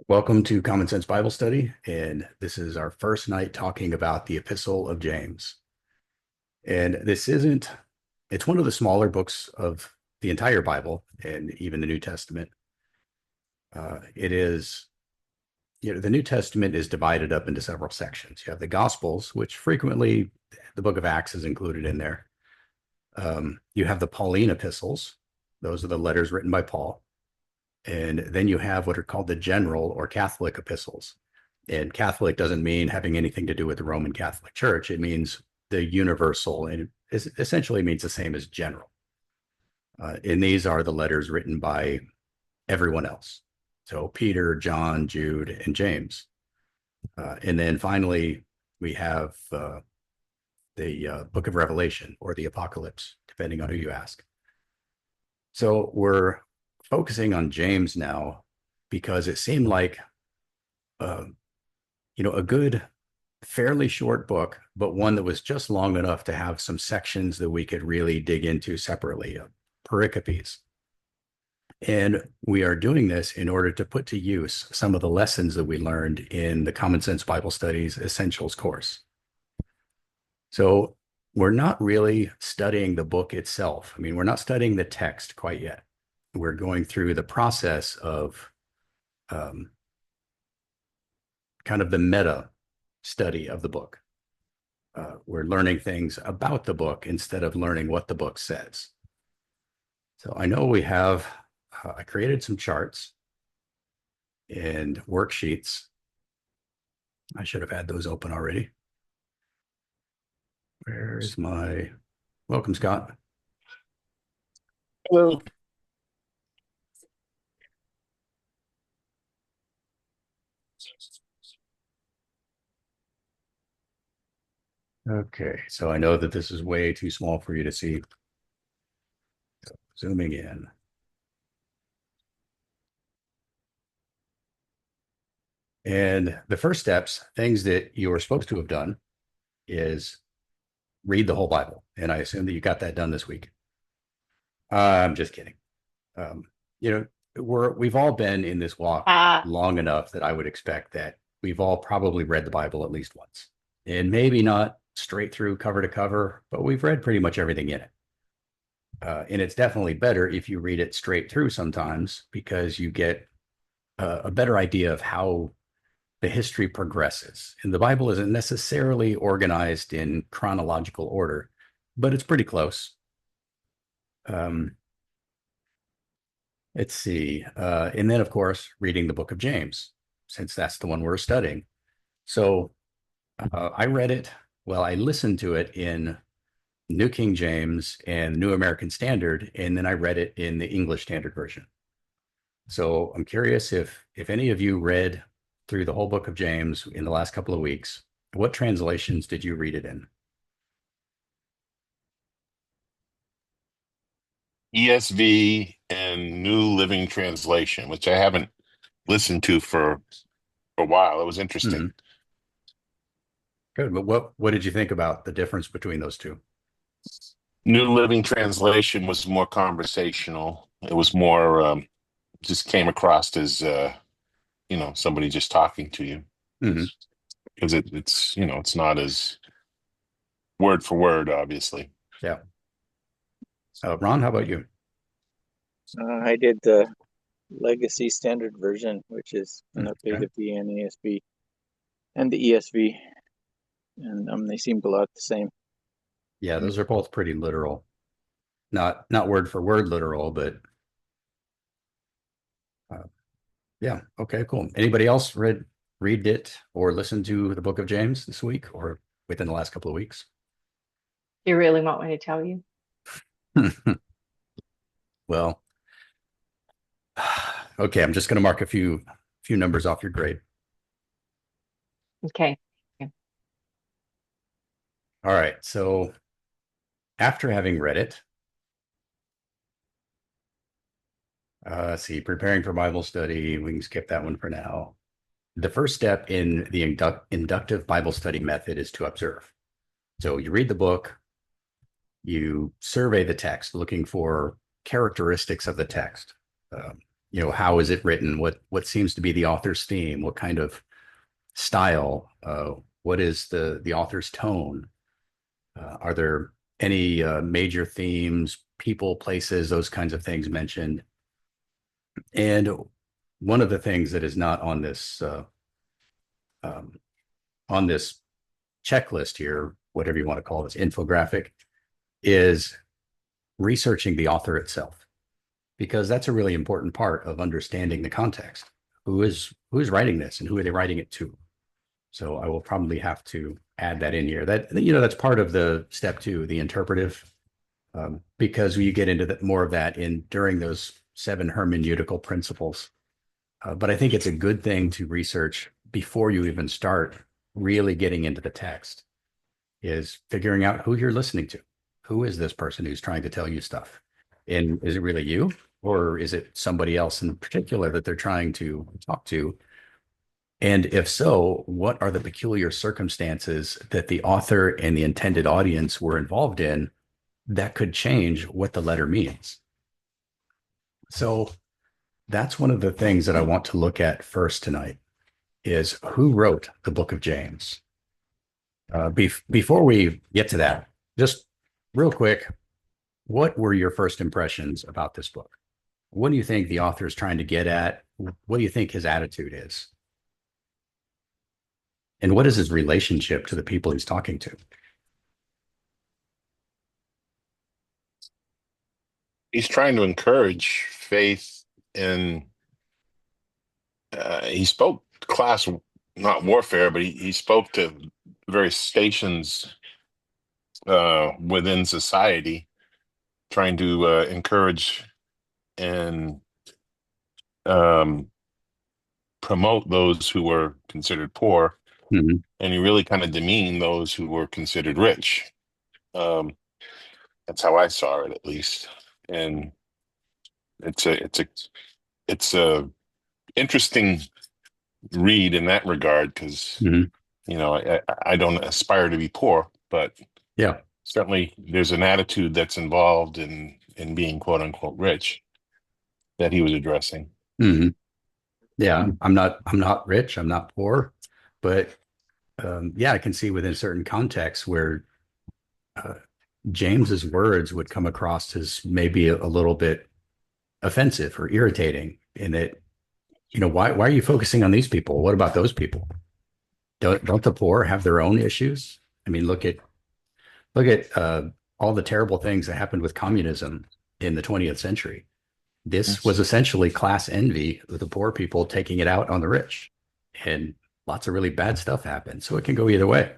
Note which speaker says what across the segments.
Speaker 1: Welcome to Common Sense Bible Study, and this is our first night talking about the Epistle of James. And it's one of the smaller books of the entire Bible and even the New Testament. It is, the New Testament is divided up into several sections. You have the Gospels, which frequently the book of Acts is included in there. You have the Pauline epistles. Those are the letters written by Paul. And then you have what are called the general or Catholic epistles. And Catholic doesn't mean having anything to do with the Roman Catholic Church. It means the universal, and it essentially means the same as general. And these are the letters written by everyone else. So Peter, John, Jude, and James. And then finally, we have the book of Revelation or the Apocalypse, depending on who you ask. So we're focusing on James now because it seemed like a good, fairly short book, but one that was just long enough to have some sections that we could really dig into separately, pericopes. And we are doing this in order to put to use some of the lessons that we learned in the Common Sense Bible Studies Essentials course. So we're not really studying the book itself. I mean, we're not studying the text quite yet. We're going through the process of kind of the meta study of the book. We're learning things about the book instead of learning what the book says. So I know I created some charts and worksheets. I should have had those open already. Where's welcome, Scott.
Speaker 2: Hello.
Speaker 1: Okay, so I know that this is way too small for you to see. So zooming in. And the first steps, things that you were supposed to have done, is read the whole Bible. And I assume that you got that done this week. I'm just kidding. Um, you know, we've all been in this walk long enough that I would expect that we've all probably read the Bible at least once, and maybe not straight through cover to cover, but we've read pretty much everything in it. And it's definitely better if you read it straight through sometimes because you get a better idea of how the history progresses. And the Bible isn't necessarily organized in chronological order, but it's pretty close. Um, let's see. And then, of course, reading the book of James, since that's the one we're studying. So I read it, I listened to it in New King James and New American Standard, and then I read it in the English Standard Version. So I'm curious if any of you read through the whole book of James in the last couple of weeks. What translations did you read it in?
Speaker 2: ESV and New Living Translation, which I haven't listened to for a while. It was interesting.
Speaker 1: Mhm. Good. But what did you think about the difference between those two?
Speaker 2: New Living Translation was more conversational. It was more just came across as somebody just talking to you.
Speaker 1: Mhm.
Speaker 2: Because it's not as word for word, obviously.
Speaker 1: Yeah. Ron, how about you?
Speaker 3: I did the Legacy Standard Version, which is an update
Speaker 1: Okay.
Speaker 3: of the NASB and the ESV, and they seemed a lot the same.
Speaker 1: Yeah, those are both pretty literal. Not word for word literal, but uh, yeah. Okay, cool. Anybody else read it or listened to the book of James this week or within the last couple of weeks?
Speaker 4: You really want me to tell you?
Speaker 1: Well, okay, I'm just going to mark a few numbers off your grade.
Speaker 4: Okay.
Speaker 1: All right. So after having read it, see, preparing for Bible study, we can skip that one for now. The first step in the inductive Bible study method is to observe. So you read the book, you survey the text, looking for characteristics of the text. how is it written? What seems to be the author's theme? What kind of style? What is the author's tone? Are there any major themes, people, places, those kinds of things mentioned? And one of the things that is not um, on this checklist here, whatever you want to call this infographic, is researching the author itself, because that's a really important part of understanding the context. Who's writing this and who are they writing it to? So I will probably have to add that in here. That's part of the step two, the interpretive, because you get into more of that during those 7 hermeneutical principles. But I think it's a good thing to research before you even start really getting into the text, is figuring out who you're listening to. Who is this person who's trying to tell you stuff? And is it really you? Or is it somebody else in particular that they're trying to talk to? And if so, what are the peculiar circumstances that the author and the intended audience were involved in that could change what the letter means? So that's one of the things that I want to look at first tonight, is who wrote the book of James. Before we get to that, just real quick, what were your first impressions about this book? What do you think the author is trying to get at? What do you think his attitude is? And what is his relationship to the people he's talking to?
Speaker 2: He's trying to encourage faith in. He spoke class, not warfare, but he spoke to various stations within society, trying to encourage and promote those who were considered poor.
Speaker 1: Mm-hmm.
Speaker 2: And he really kind of demeaned those who were considered rich. That's how I saw it, at least. And it's a interesting read in that regard, because I don't aspire to be poor, but
Speaker 1: yeah,
Speaker 2: certainly there's an attitude that's involved in being quote unquote rich that he was addressing.
Speaker 1: Mm-hmm. Yeah, I'm not rich, I'm not poor, but I can see within certain contexts where James's words would come across as maybe a little bit offensive or irritating, in that, why are you focusing on these people? What about those people? Don't the poor have their own issues? I mean, look at all the terrible things that happened with communism in the 20th century. This was essentially class envy, with the poor people taking it out on the rich, and lots of really bad stuff happened. So it can go either way.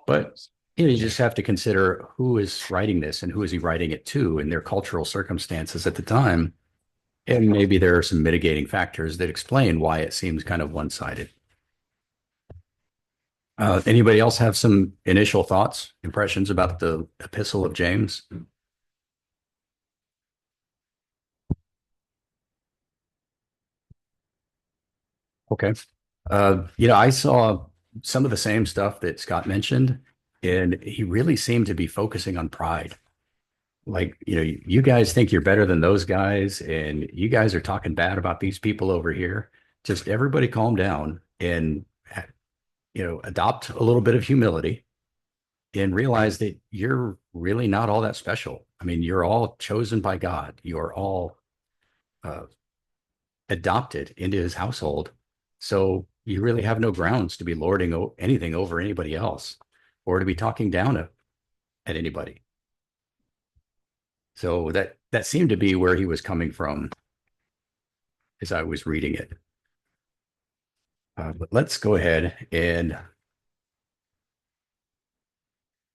Speaker 1: But you just have to consider who is writing this and who is he writing it to, and their cultural circumstances at the time. And maybe there are some mitigating factors that explain why it seems kind of one-sided. Anybody else have some initial thoughts, impressions about the Epistle of James? Okay. I saw some of the same stuff that Scott mentioned, and he really seemed to be focusing on pride. Like, you guys think you're better than those guys, and you guys are talking bad about these people over here. Just everybody calm down and, adopt a little bit of humility and realize that you're really not all that special. I mean, you're all chosen by God. You're all adopted into his household. So you really have no grounds to be lording anything over anybody else, or to be talking down at anybody. So that seemed to be where he was coming from as I was reading it. But let's go ahead and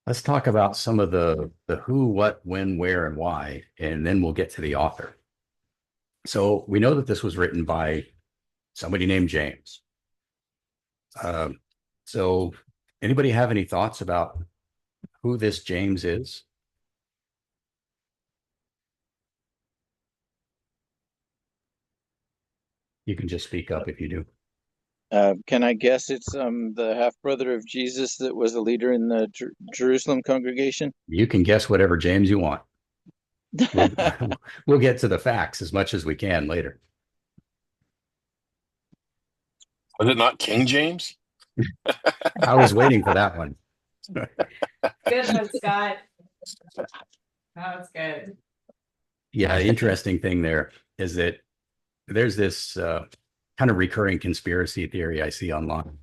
Speaker 1: let's talk about some of the who, what, when, where, and why, and then we'll get to the author. So we know that this was written by somebody named James. So anybody have any thoughts about who this James is? You can just speak up if you do.
Speaker 3: Can I guess it's the half brother of Jesus that was a leader in the Jerusalem congregation?
Speaker 1: You can guess whatever James you want. We'll get to the facts as much as we can later.
Speaker 2: Was it not King James?
Speaker 1: I was waiting for that one.
Speaker 4: Good one, Scott. That was good.
Speaker 1: Yeah, the interesting thing there is that there's this kind of recurring conspiracy theory I see online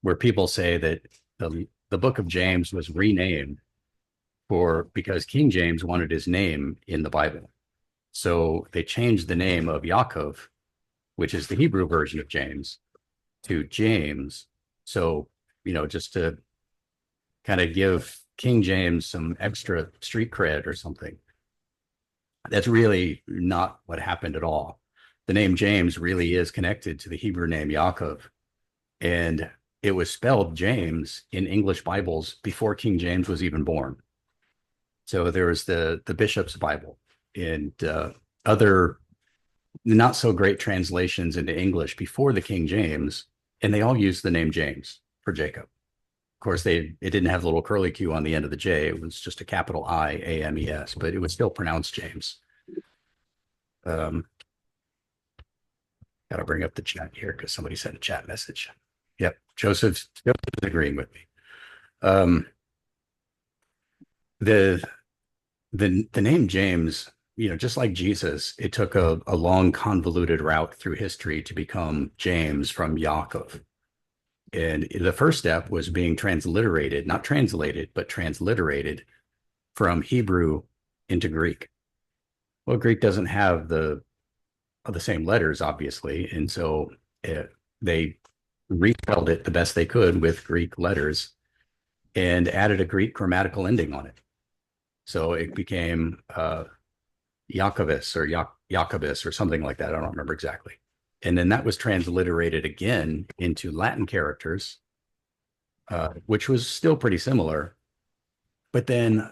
Speaker 1: where people say that the book of James was renamed because King James wanted his name in the Bible. So they changed the name of Yaakov, which is the Hebrew version of James, to James. So, just to kind of give King James some extra street cred or something. That's really not what happened at all. The name James really is connected to the Hebrew name Yaakov. And it was spelled James in English Bibles before King James was even born. So there was the Bishop's Bible and other not so great translations into English before the King James, and they all used the name James for Jacob. Of course, it didn't have the little curly Q on the end of the J. It was just a capital I-A-M-E-S, but it was still pronounced James. Got to bring up the chat here because somebody sent a chat message. Yep, Joseph's agreeing with me. The name James, just like Jesus, it took a long, convoluted route through history to become James from Yaakov. And the first step was being transliterated, not translated, but transliterated from Hebrew into Greek. Well, Greek doesn't have the same letters, obviously. And so they respelled it the best they could with Greek letters and added a Greek grammatical ending on it. So it became Jacobus or Jacobus or something like that. I don't remember exactly. And then that was transliterated again into Latin characters, which was still pretty similar. But then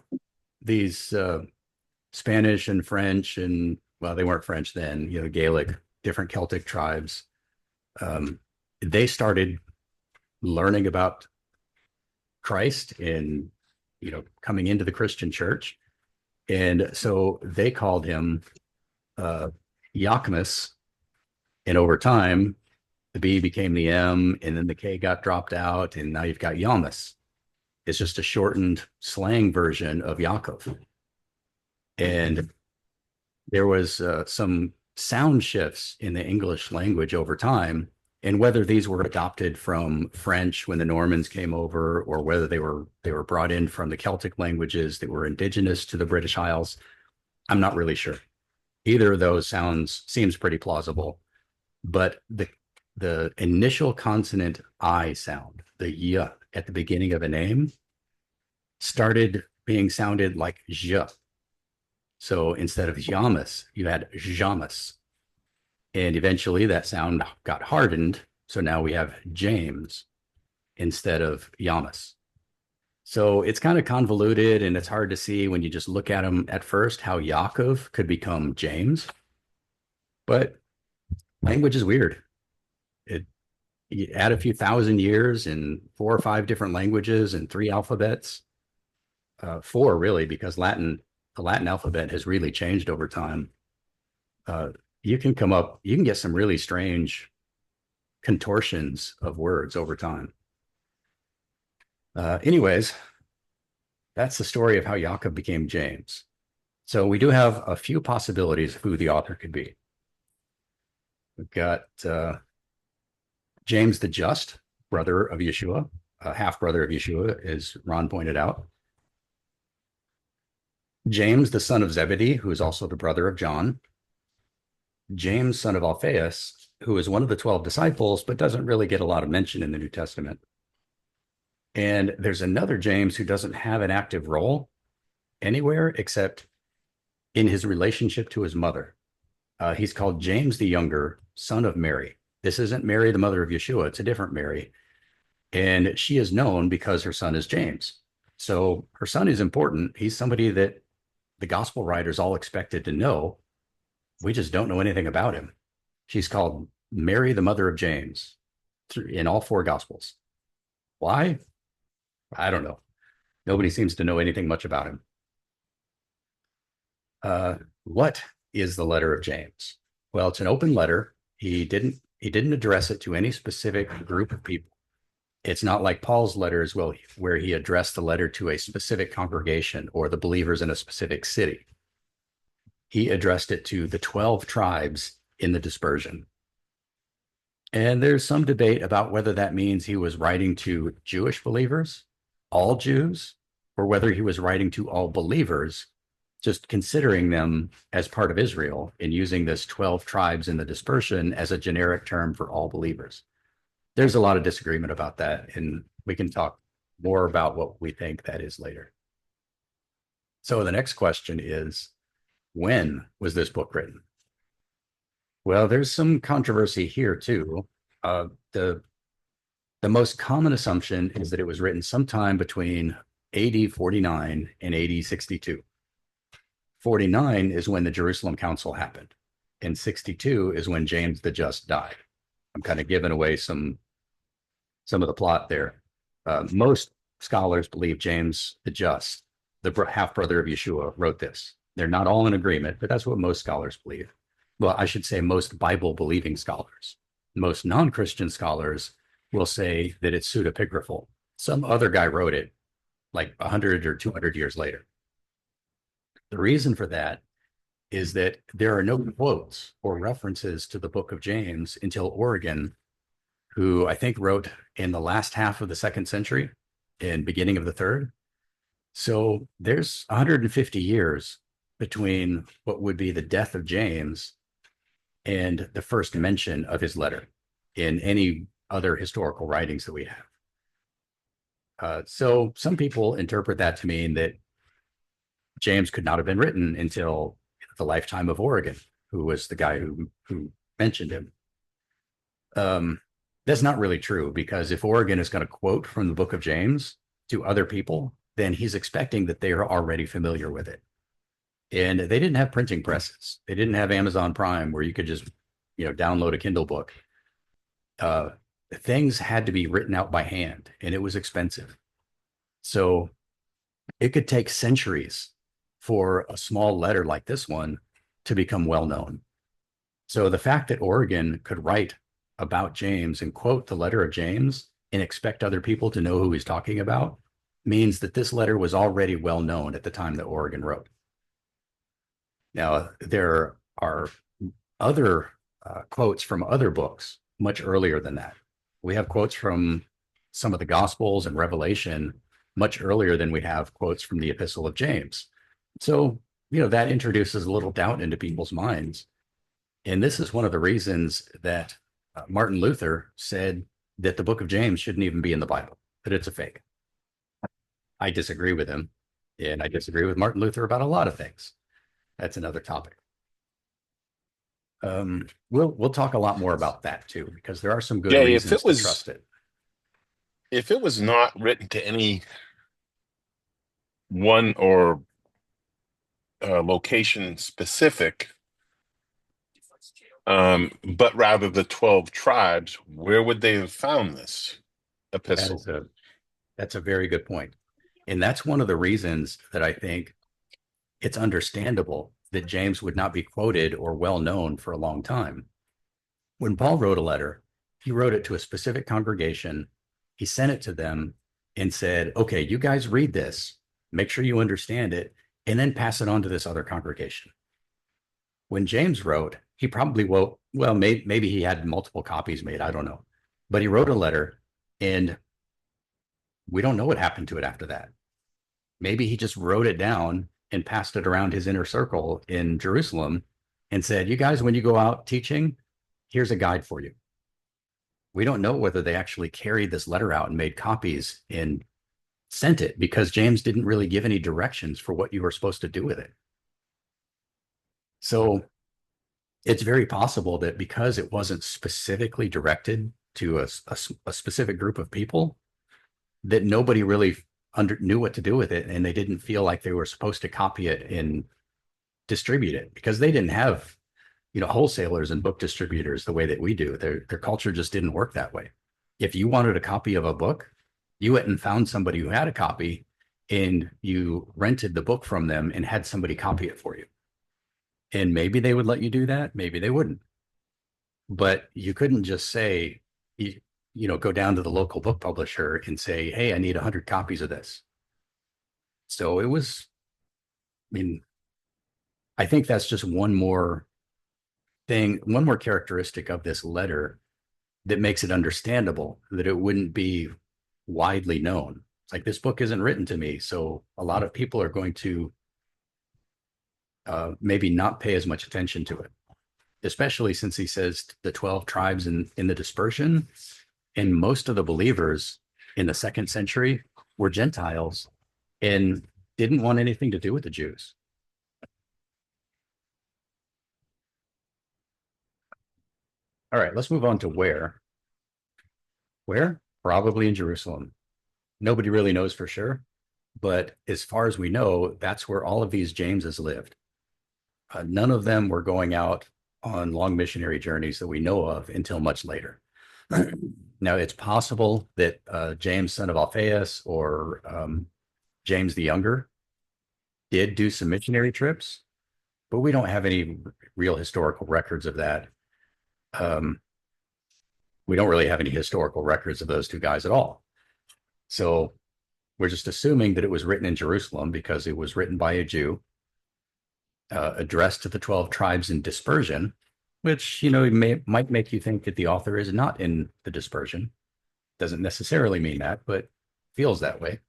Speaker 1: these Spanish and French and, well, they weren't French then, Gaelic, different Celtic tribes, they started learning about Christ and, coming into the Christian church. And so they called him Yakimus. And over time, the B became the M, and then the K got dropped out, and now you've got Yamas. It's just a shortened slang version of Yaakov. And there was some sound shifts in the English language over time, and whether these were adopted from French when the Normans came over, or whether they were brought in from the Celtic languages that were indigenous to the British Isles, I'm not really sure. Either of those seems pretty plausible. But the initial consonant I sound, the Y at the beginning of a name, started being sounded like J. So instead of Jamus, you had Jamus. And eventually that sound got hardened. So now we have James instead of Yamas. So it's kind of convoluted, and it's hard to see when you just look at them at first how Yaakov could become James. But language is weird. You add a few thousand years in 4 or 5 different languages and 3 alphabets, 4 really, because the Latin alphabet has really changed over time. You can get some really strange contortions of words over time. Anyways, that's the story of how Jacob became James. So we do have a few possibilities of who the author could be. We've got James the Just, brother of Yeshua, half brother of Yeshua, as Ron pointed out. James, the son of Zebedee, who is also the brother of John. James, son of Alphaeus, who is one of the 12 disciples, but doesn't really get a lot of mention in the New Testament. And there's another James who doesn't have an active role anywhere except in his relationship to his mother. He's called James the Younger, son of Mary. This isn't Mary, the mother of Yeshua. It's a different Mary. And she is known because her son is James. So her son is important. He's somebody that the gospel writers all expected to know. We just don't know anything about him. She's called Mary, the mother of James, in all 4 gospels. Why? I don't know. Nobody seems to know anything much about him. What is the letter of James? Well, it's an open letter. He didn't He didn't address it to any specific group of people. It's not like Paul's letters, well, where he addressed the letter to a specific congregation or the believers in a specific city. He addressed it to the 12 tribes in the dispersion. And there's some debate about whether that means he was writing to Jewish believers, all Jews, or whether he was writing to all believers, just considering them as part of Israel and using this 12 tribes in the dispersion as a generic term for all believers. There's a lot of disagreement about that, and we can talk more about what we think that is later. So the next question is, when was this book written? Well, there's some controversy here too. The most common assumption is that it was written sometime between AD 49 and AD 62. 49 is when the Jerusalem Council happened, and 62 is when James the Just died. I'm kind of giving away some of the plot there. Most scholars believe James the Just, the half-brother of Yeshua, wrote this. They're not all in agreement, but that's what most scholars believe. Well, I should say most Bible-believing scholars. Most non-Christian scholars will say that it's pseudepigraphal. Some other guy wrote it like 100 or 200 years later. The reason for that is that there are no quotes or references to the book of James until Origen, who I think wrote in the last half of the 2nd century and beginning of the 3rd. So there's 150 years between what would be the death of James and the first mention of his letter in any other historical writings that we have. So some people interpret that to mean that James could not have been written until the lifetime of Origen, who was the guy who mentioned him. That's not really true, because if Origen is going to quote from the book of James to other people, then he's expecting that they are already familiar with it. And they didn't have printing presses. They didn't have Amazon Prime where you could just, download a Kindle book. Things had to be written out by hand, and it was expensive. So it could take centuries for a small letter like this one to become well known. So the fact that Origen could write about James and quote the letter of James and expect other people to know who he's talking about means that this letter was already well known at the time that Origen wrote. Now, there are other quotes from other books much earlier than that. We have quotes from some of the Gospels and Revelation much earlier than we have quotes from the Epistle of James. So, that introduces a little doubt into people's minds. And this is one of the reasons that Martin Luther said that the book of James shouldn't even be in the Bible, that it's a fake. I disagree with him, and I disagree with Martin Luther about a lot of things. That's another topic. We'll talk a lot more about that too, because there are some good reasons to trust it.
Speaker 2: If it was not written to any one or location specific, but rather the 12 tribes, where would they have found this epistle?
Speaker 1: That's a very good point. And that's one of the reasons that I think it's understandable that James would not be quoted or well known for a long time. When Paul wrote a letter, he wrote it to a specific congregation. He sent it to them and said, okay, you guys read this, make sure you understand it, and then pass it on to this other congregation. When James wrote, he probably wrote, well, maybe he had multiple copies made, I don't know. But he wrote a letter, and we don't know what happened to it after that. Maybe he just wrote it down and passed it around his inner circle in Jerusalem and said, you guys, when you go out teaching, here's a guide for you. We don't know whether they actually carried this letter out and made copies and sent it, because James didn't really give any directions for what you were supposed to do with it. So it's very possible that because it wasn't specifically directed to a specific group of people, that nobody really knew what to do with it, and they didn't feel like they were supposed to copy it and distribute it, because they didn't have, wholesalers and book distributors the way that we do. Their culture just didn't work that way. If you wanted a copy of a book, you went and found somebody who had a copy, and you rented the book from them and had somebody copy it for you. And maybe they would let you do that, maybe they wouldn't. but you couldn't just say, go down to the local book publisher and say, hey, I need 100 copies of this. So it was, I mean, I think that's just one more characteristic of this letter that makes it understandable that it wouldn't be widely known. It's like, this book isn't written to me, so a lot of people are going to maybe not pay as much attention to it, especially since he says the 12 tribes in the dispersion, and most of the believers in the 2nd century were Gentiles and didn't want anything to do with the Jews. All right, let's move on to where. Where? Probably in Jerusalem. Nobody really knows for sure, but as far as we know, that's where all of these Jameses lived. None of them were going out on long missionary journeys that we know of until much later. Now, it's possible that James, son of Alphaeus, or James the Younger did do some missionary trips, but we don't have any real historical records of that. We don't really have any historical records of those two guys at all. So we're just assuming that it was written in Jerusalem because it was written by a Jew, addressed to the 12 tribes in dispersion, which, might make you think that the author is not in the dispersion. Doesn't necessarily mean that, but feels that way.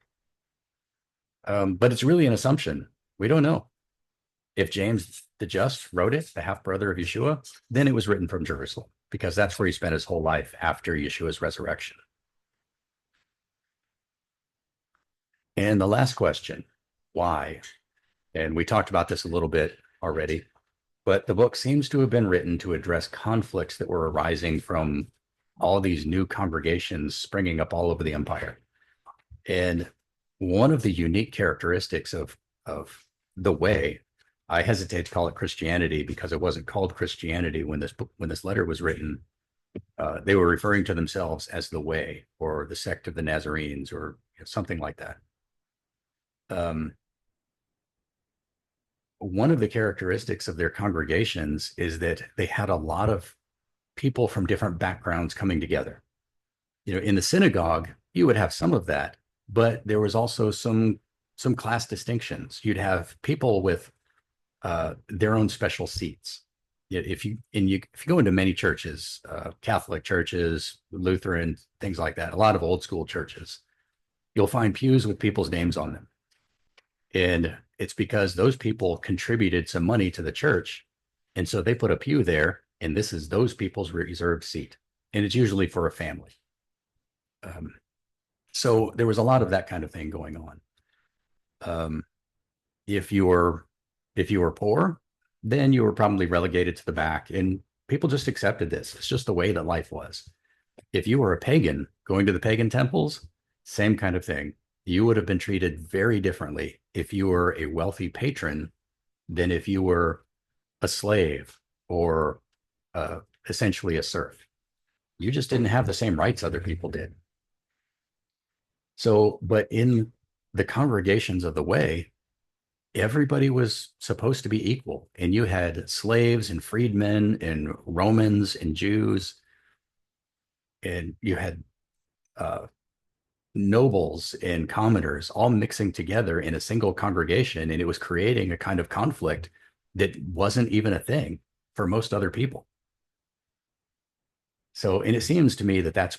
Speaker 1: But it's really an assumption. We don't know. If James the Just wrote it, the half-brother of Yeshua, then it was written from Jerusalem, because that's where he spent his whole life after Yeshua's resurrection. And the last question, why? And we talked about this a little bit already, but the book seems to have been written to address conflicts that were arising from all these new congregations springing up all over the empire. And one of the unique characteristics of the way, I hesitate to call it Christianity because it wasn't called Christianity when this letter was written. They were referring to themselves as the Way, or the sect of the Nazarenes, or something like that. One of the characteristics of their congregations is that they had a lot of people from different backgrounds coming together. In the synagogue, you would have some of that, but there was also some class distinctions. You'd have people with their own special seats. If you go into many churches, Catholic churches, Lutheran, things like that, a lot of old school churches, you'll find pews with people's names on them. And it's because those people contributed some money to the church. And so they put a pew there, and this is those people's reserved seat. And it's usually for a family. So there was a lot of that kind of thing going on. If you were poor, then you were probably relegated to the back, and people just accepted this. It's just the way that life was. If you were a pagan going to the pagan temples, same kind of thing. You would have been treated very differently if you were a wealthy patron than if you were a slave or essentially a serf. You just didn't have the same rights other people did. So, but in the congregations of the Way, everybody was supposed to be equal. And you had slaves and freedmen and Romans and Jews. And you had nobles and commoners all mixing together in a single congregation. And it was creating a kind of conflict that wasn't even a thing for most other people. So, and it seems to me that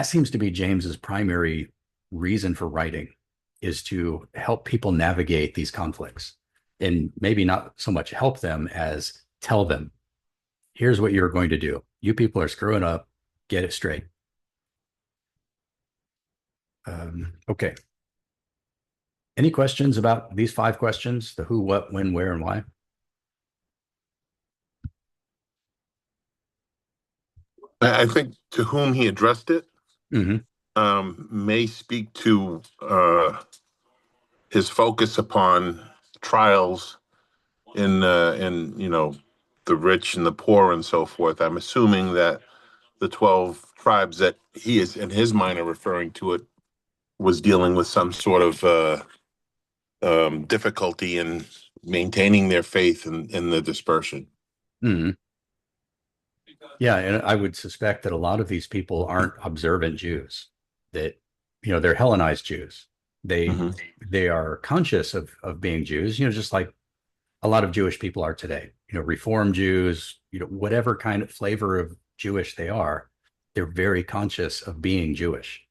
Speaker 1: seems to be James's primary reason for writing, is to help people navigate these conflicts, and maybe not so much help them as tell them, here's what you're going to do. You people are screwing up, get it straight. Okay. Any questions about these 5 questions? The who, what, when, where, and why?
Speaker 5: I think to whom he addressed it may speak to his focus upon trials in the rich and the poor and so forth. I'm assuming that the 12 tribes that he is in his mind are referring to it was dealing with some sort of difficulty in maintaining their faith in the dispersion.
Speaker 1: Yeah, and I would suspect that a lot of these people aren't observant Jews, that, they're Hellenized Jews. They
Speaker 5: Mhm.
Speaker 1: they are conscious of being Jews, just like a lot of Jewish people are today. Reform Jews, whatever kind of flavor of Jewish they are, they're very conscious of being Jewish.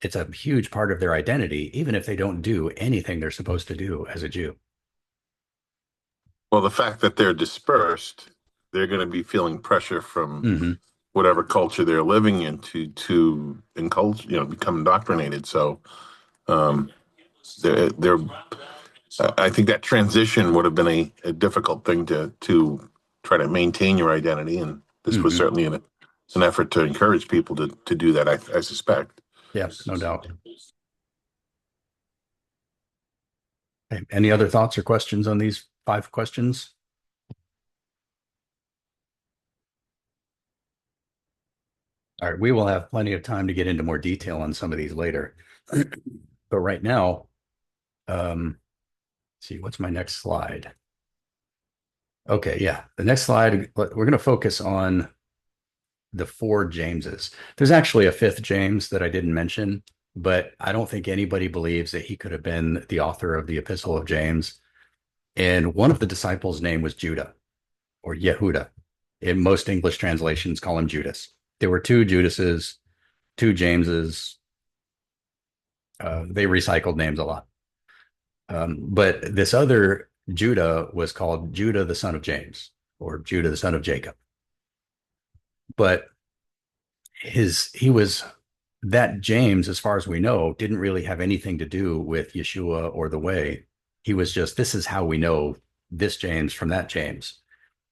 Speaker 1: It's a huge part of their identity, even if they don't do anything they're supposed to do as a Jew.
Speaker 5: Well, the fact that they're dispersed, they're going to be feeling pressure from
Speaker 1: Mm-hmm.
Speaker 5: whatever culture they're living in to become indoctrinated. So they're I think that transition would have been a difficult thing to try to maintain your identity, and this was
Speaker 1: Mm-hmm.
Speaker 5: certainly an effort to encourage people to do that. I suspect.
Speaker 1: Yeah, no doubt. Okay. Any other thoughts or questions on these 5 questions? All right, we will have plenty of time to get into more detail on some of these later. But right now, let's see, what's my next slide? Okay, yeah, the next slide, we're going to focus on the 4 Jameses. There's actually a 5th James that I didn't mention, but I don't think anybody believes that he could have been the author of the Epistle of James. And one of the disciples' name was Judah or Yehuda. In most English translations, call him Judas. There were 2 Judases, 2 Jameses. They recycled names a lot. But this other Judah was called Judah, the son of James, or Judah, the son of Jacob. But he was that James, as far as we know, didn't really have anything to do with Yeshua or the way. He was just, this is how we know this James from that James.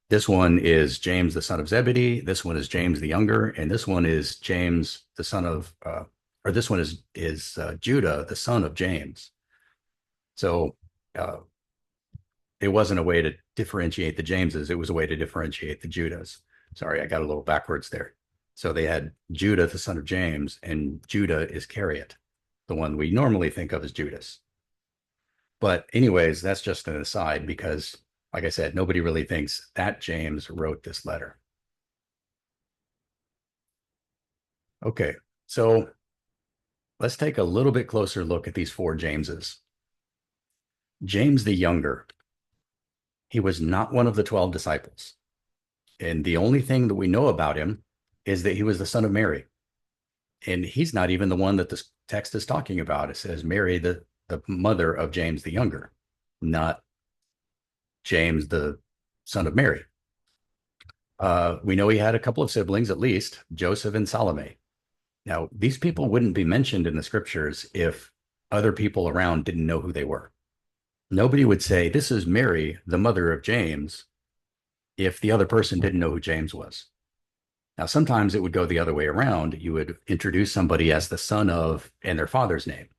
Speaker 1: This one is James, the son of Zebedee. This one is James the younger. And this one is James, the son of, or this one is Judah, the son of James. So it wasn't a way to differentiate the Jameses. It was a way to differentiate the Judahs. Sorry, I got a little backwards there. So they had Judah, the son of James, and Judah Iscariot, the one we normally think of as Judas. But anyways, that's just an aside because, like I said, nobody really thinks that James wrote this letter. Okay, so let's take a little bit closer look at these 4 Jameses. James the younger, he was not one of the 12 disciples. And the only thing that we know about him is that he was the son of Mary. And he's not even the one that this text is talking about. It says Mary, the mother of James the younger, not James, the son of Mary. We know he had a couple of siblings, at least, Joseph and Salome. Now, these people wouldn't be mentioned in the scriptures if other people around didn't know who they were. Nobody would say, this is Mary, the mother of James, if the other person didn't know who James was. Now, sometimes it would go the other way around. You would introduce somebody as the son of and their father's name.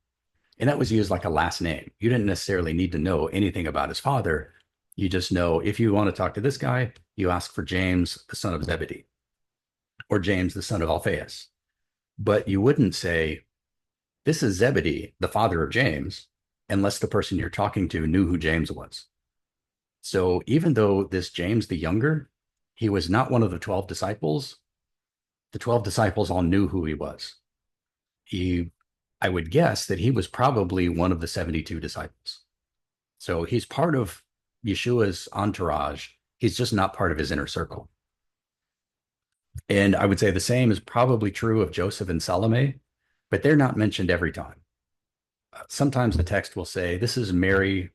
Speaker 1: And that was used like a last name. You didn't necessarily need to know anything about his father. You just know if you want to talk to this guy, you ask for James, the son of Zebedee, or James, the son of Alphaeus. But you wouldn't say, this is Zebedee, the father of James, unless the person you're talking to knew who James was. So even though this James the younger, he was not one of the 12 disciples, the 12 disciples all knew who he was. I would guess that he was probably one of the 72 disciples. So he's part of Yeshua's entourage. He's just not part of his inner circle. And I would say the same is probably true of Joseph and Salome, but they're not mentioned every time. Sometimes the text will say, this is Mary,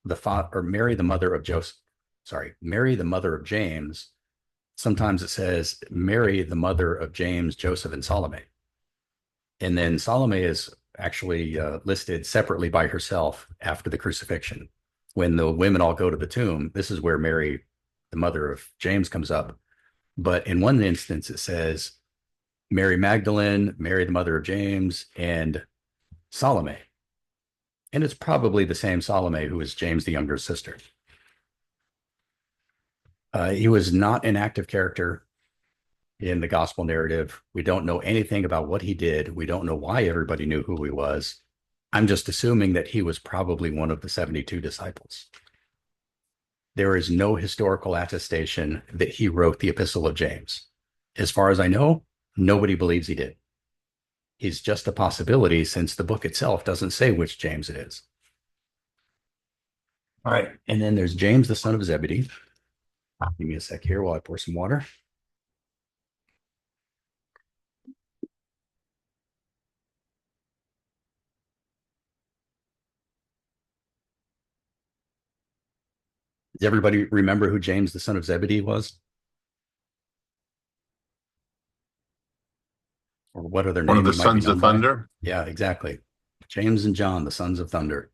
Speaker 1: Mary, the mother of Joseph. Sorry, Mary, the mother of James. Sometimes it says Mary, the mother of James, Joseph, and Salome. And then Salome is actually listed separately by herself after the crucifixion. When the women all go to the tomb, this is where Mary, the mother of James, comes up. But in one instance, it says Mary Magdalene, Mary, the mother of James, and Salome. And it's probably the same Salome who is James the younger sister. He was not an active character in the gospel narrative. We don't know anything about what he did. We don't know why everybody knew who he was. I'm just assuming that he was probably one of the 72 disciples. There is no historical attestation that he wrote the Epistle of James. As far as I know, nobody believes he did. He's just a possibility since the book itself doesn't say which James it is. All right. And then there's James, the son of Zebedee. Give me a sec here while I pour some water. Does everybody remember who James, the son of Zebedee was? Or what other
Speaker 5: One of
Speaker 1: name
Speaker 5: the
Speaker 1: he might be
Speaker 5: sons of
Speaker 1: known by?
Speaker 5: thunder.
Speaker 1: Yeah, exactly. James and John, the sons of thunder.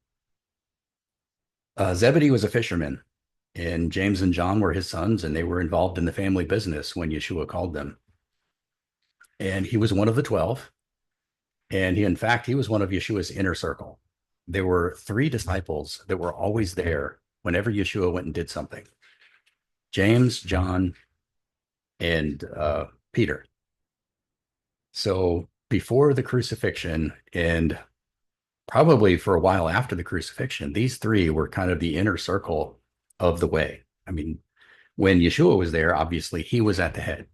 Speaker 1: Zebedee was a fisherman, and James and John were his sons, and they were involved in the family business when Yeshua called them. And he was one of the 12. And in fact, he was one of Yeshua's inner circle. There were 3 disciples that were always there whenever Yeshua went and did something: James, John, and Peter. So before the crucifixion, and probably for a while after the crucifixion, these 3 were kind of the inner circle of the way. I mean, when Yeshua was there, obviously he was at the head.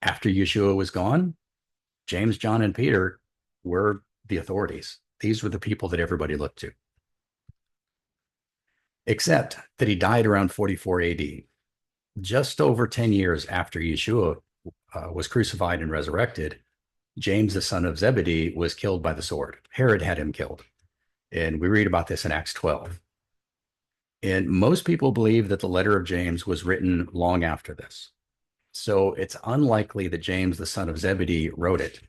Speaker 1: After Yeshua was gone, James, John, and Peter were the authorities. These were the people that everybody looked to. Except that he died around 44 AD, just over 10 years after Yeshua was crucified and resurrected. James, the son of Zebedee, was killed by the sword. Herod had him killed. And we read about this in Acts 12. And most people believe that the letter of James was written long after this. So it's unlikely that James, the son of Zebedee, wrote it.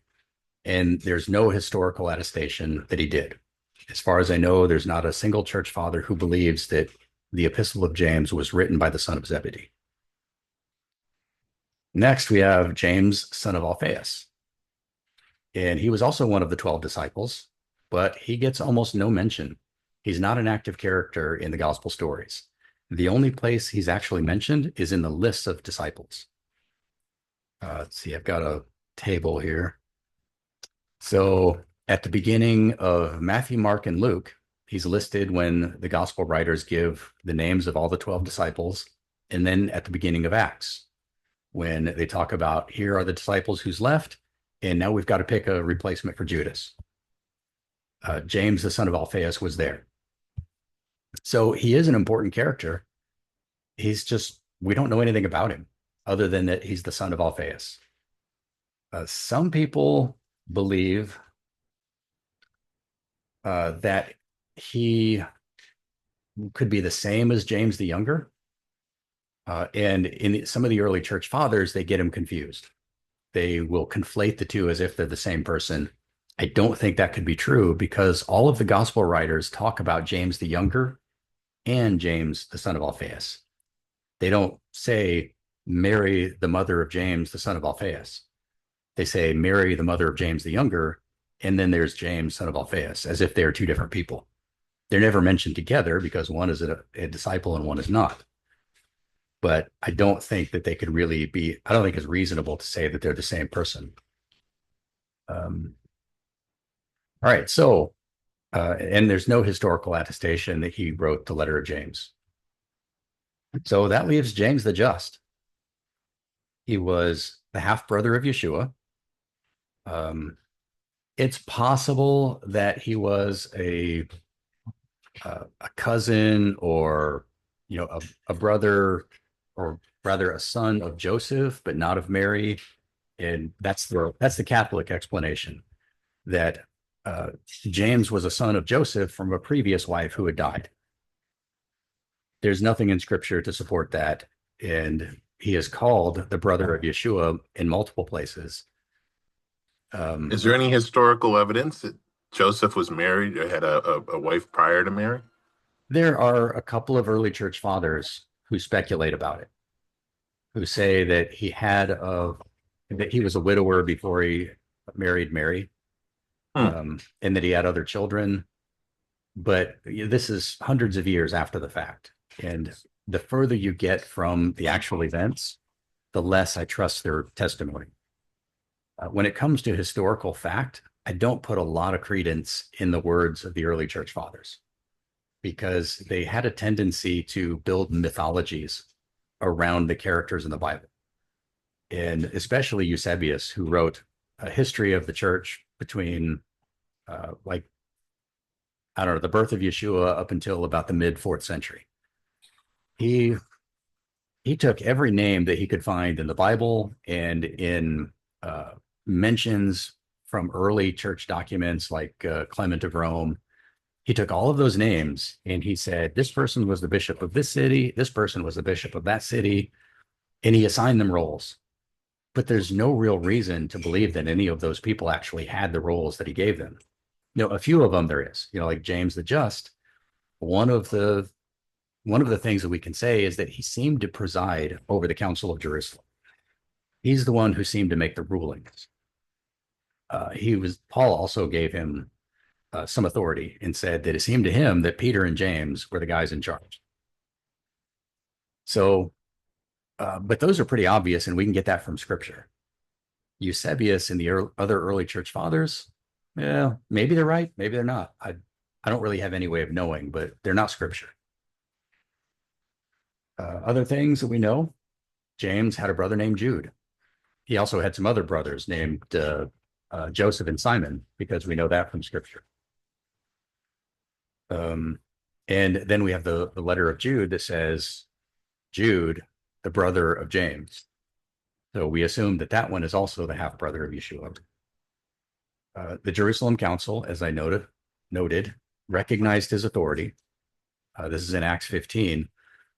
Speaker 1: And there's no historical attestation that he did. As far as I know, there's not a single church father who believes that the Epistle of James was written by the son of Zebedee. Next, we have James, son of Alphaeus. And he was also one of the 12 disciples, but he gets almost no mention. He's not an active character in the gospel stories. The only place he's actually mentioned is in the list of disciples. Let's see, I've got a table here. So at the beginning of Matthew, Mark, and Luke, he's listed when the gospel writers give the names of all the 12 disciples. And then at the beginning of Acts, when they talk about, here are the disciples who's left, and now we've got to pick a replacement for Judas. James, the son of Alphaeus, was there. So he is an important character. He's just, we don't know anything about him other than that he's the son of Alphaeus. Some people believe that he could be the same as James the Younger. And in some of the early church fathers, they get him confused. They will conflate the two as if they're the same person. I don't think that could be true because all of the gospel writers talk about James the Younger and James, the son of Alphaeus. They don't say Mary, the mother of James, the son of Alphaeus. They say Mary, the mother of James the Younger, and then there's James, son of Alphaeus, as if they're 2 different people. They're never mentioned together because one is a disciple and one is not. But I don't think that they could really be, I don't think it's reasonable to say that they're the same person. All right, so, and there's no historical attestation that he wrote the letter of James. So that leaves James the Just. He was the half-brother of Yeshua. It's possible that he was a cousin or, a brother, or rather a son of Joseph, but not of Mary. And that's the Catholic explanation, that James was a son of Joseph from a previous wife who had died. There's nothing in scripture to support that. And he is called the brother of Yeshua in multiple places.
Speaker 5: Is there any historical evidence that Joseph was married or had a wife prior to Mary?
Speaker 1: There are a couple of early church fathers who speculate about it, who say that that he was a widower before he married Mary, and that he had other children. But this is hundreds of years after the fact. And the further you get from the actual events, the less I trust their testimony. When it comes to historical fact, I don't put a lot of credence in the words of the early church fathers because they had a tendency to build mythologies around the characters in the Bible. and especially Eusebius, who wrote a history of the church between like, I don't know, the birth of Yeshua up until about the mid 4th century. He took every name that he could find in the Bible and in mentions from early church documents like Clement of Rome. He took all of those names and he said, this person was the bishop of this city, this person was the bishop of that city, and he assigned them roles. But there's no real reason to believe that any of those people actually had the roles that he gave them. A few of them there is, like James the Just. One of the things that we can say is that he seemed to preside over the Council of Jerusalem. He's the one who seemed to make the rulings. Paul also gave him some authority and said that it seemed to him that Peter and James were the guys in charge. So, but those are pretty obvious, and we can get that from Scripture. Eusebius and the other early church fathers, yeah, maybe they're right, maybe they're not. I don't really have any way of knowing, but they're not Scripture. Other things that we know, James had a brother named Jude. He also had some other brothers named Joseph and Simon, because we know that from Scripture. And then we have the letter of Jude that says, Jude, the brother of James. So we assume that one is also the half-brother of Yeshua. The Jerusalem Council, as I noted, recognized his authority. This is in Acts 15,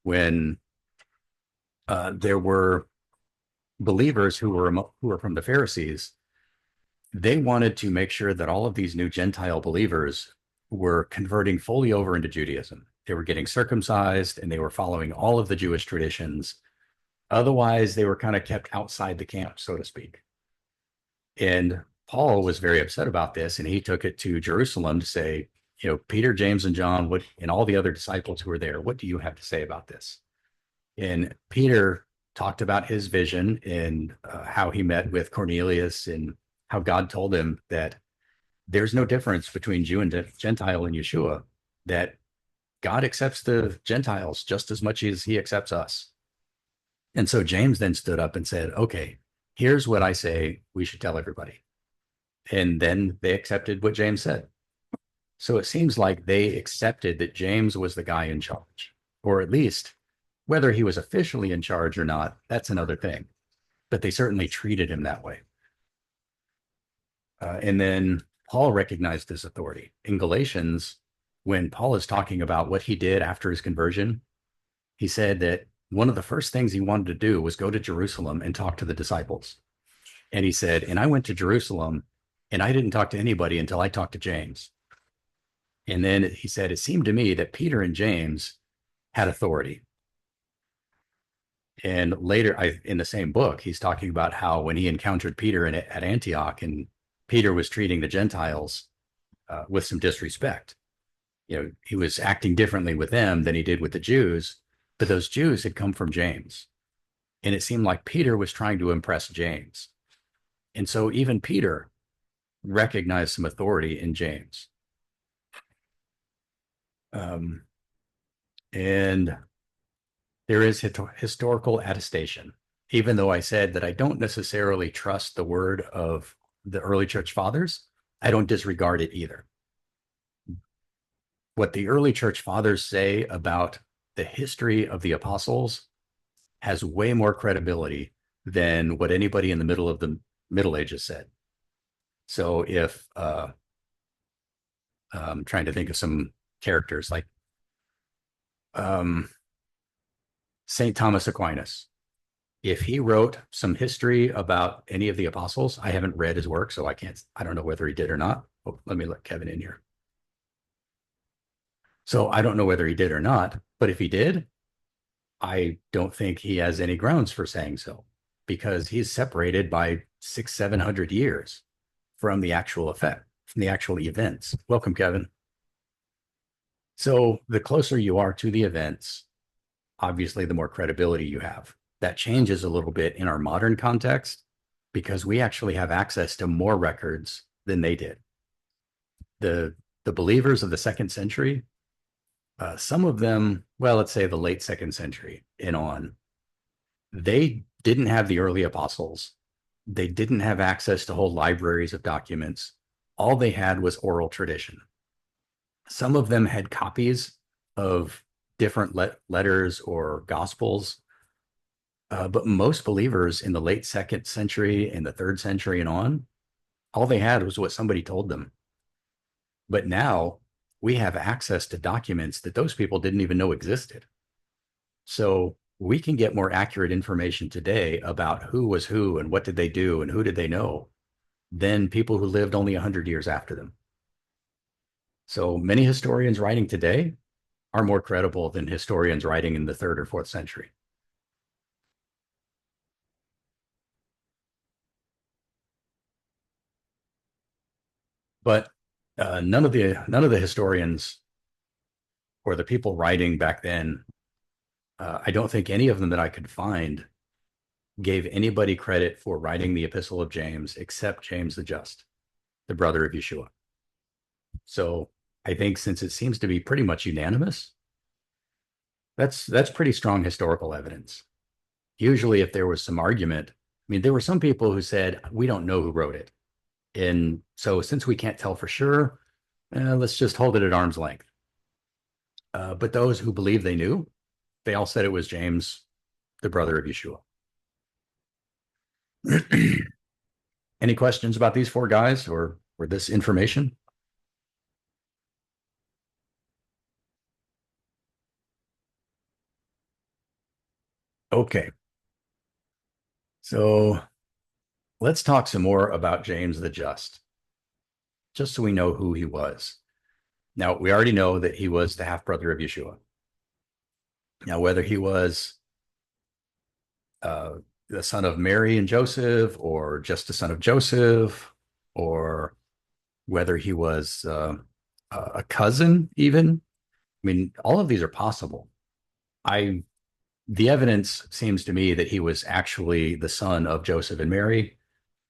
Speaker 1: when there were believers who were from the Pharisees. They wanted to make sure that all of these new Gentile believers were converting fully over into Judaism. They were getting circumcised and they were following all of the Jewish traditions. Otherwise, they were kind of kept outside the camp, so to speak. And Paul was very upset about this, and he took it to Jerusalem to say, Peter, James, and John, and all the other disciples who were there, what do you have to say about this? And Peter talked about his vision and how he met with Cornelius and how God told him that there's no difference between Jew and Gentile in Yeshua, that God accepts the Gentiles just as much as he accepts us. And so James then stood up and said, okay, here's what I say we should tell everybody. And then they accepted what James said. So it seems like they accepted that James was the guy in charge, or at least whether he was officially in charge or not, that's another thing. But they certainly treated him that way. And then Paul recognized his authority. In Galatians, when Paul is talking about what he did after his conversion, he said that one of the first things he wanted to do was go to Jerusalem and talk to the disciples. And he said, and I went to Jerusalem and I didn't talk to anybody until I talked to James. And then he said, it seemed to me that Peter and James had authority. And later in the same book, he's talking about how when he encountered Peter at Antioch, and Peter was treating the Gentiles with some disrespect. He was acting differently with them than he did with the Jews, but those Jews had come from James. And it seemed like Peter was trying to impress James. And so even Peter recognized some authority in James. And there is historical attestation, even though I said that I don't necessarily trust the word of the early church fathers, I don't disregard it either. What the early church fathers say about the history of the apostles has way more credibility than what anybody in the middle of the Middle Ages said. So if I'm trying to think of some characters like St. Thomas Aquinas, if he wrote some history about any of the apostles, I haven't read his work, so I don't know whether he did or not. Oh, let me let Kevin in here. So I don't know whether he did or not, but if he did, I don't think he has any grounds for saying so, because he's separated by 600-700 years from the actual events. Welcome, Kevin. So the closer you are to the events, obviously the more credibility you have. That changes a little bit in our modern context because we actually have access to more records than they did. The believers of the 2nd century, some of them, well, let's say the late 2nd century and on, they didn't have the early apostles. They didn't have access to whole libraries of documents. All they had was oral tradition. Some of them had copies of different letters or gospels, but most believers in the late second century and the third century and on, all they had was what somebody told them. But now we have access to documents that those people didn't even know existed. So we can get more accurate information today about who was who and what did they do and who did they know than people who lived only 100 years after them. So many historians writing today are more credible than historians writing in the 3rd or 4th century. But none of the historians or the people writing back then, I don't think any of them that I could find gave anybody credit for writing the Epistle of James except James the Just, the brother of Yeshua. So I think since it seems to be pretty much unanimous, that's pretty strong historical evidence. Usually if there was some argument, I mean, there were some people who said, we don't know who wrote it. And so since we can't tell for sure, let's just hold it at arm's length. But those who believe they knew, they all said it was James, the brother of Yeshua. Any questions about these 4 guys or this information? Okay. So let's talk some more about James the Just so we know who he was. Now, we already know that he was the half-brother of Yeshua. Now, whether he was the son of Mary and Joseph, or just a son of Joseph, or whether he was a cousin even, I mean, all of these are possible. The evidence seems to me that he was actually the son of Joseph and Mary,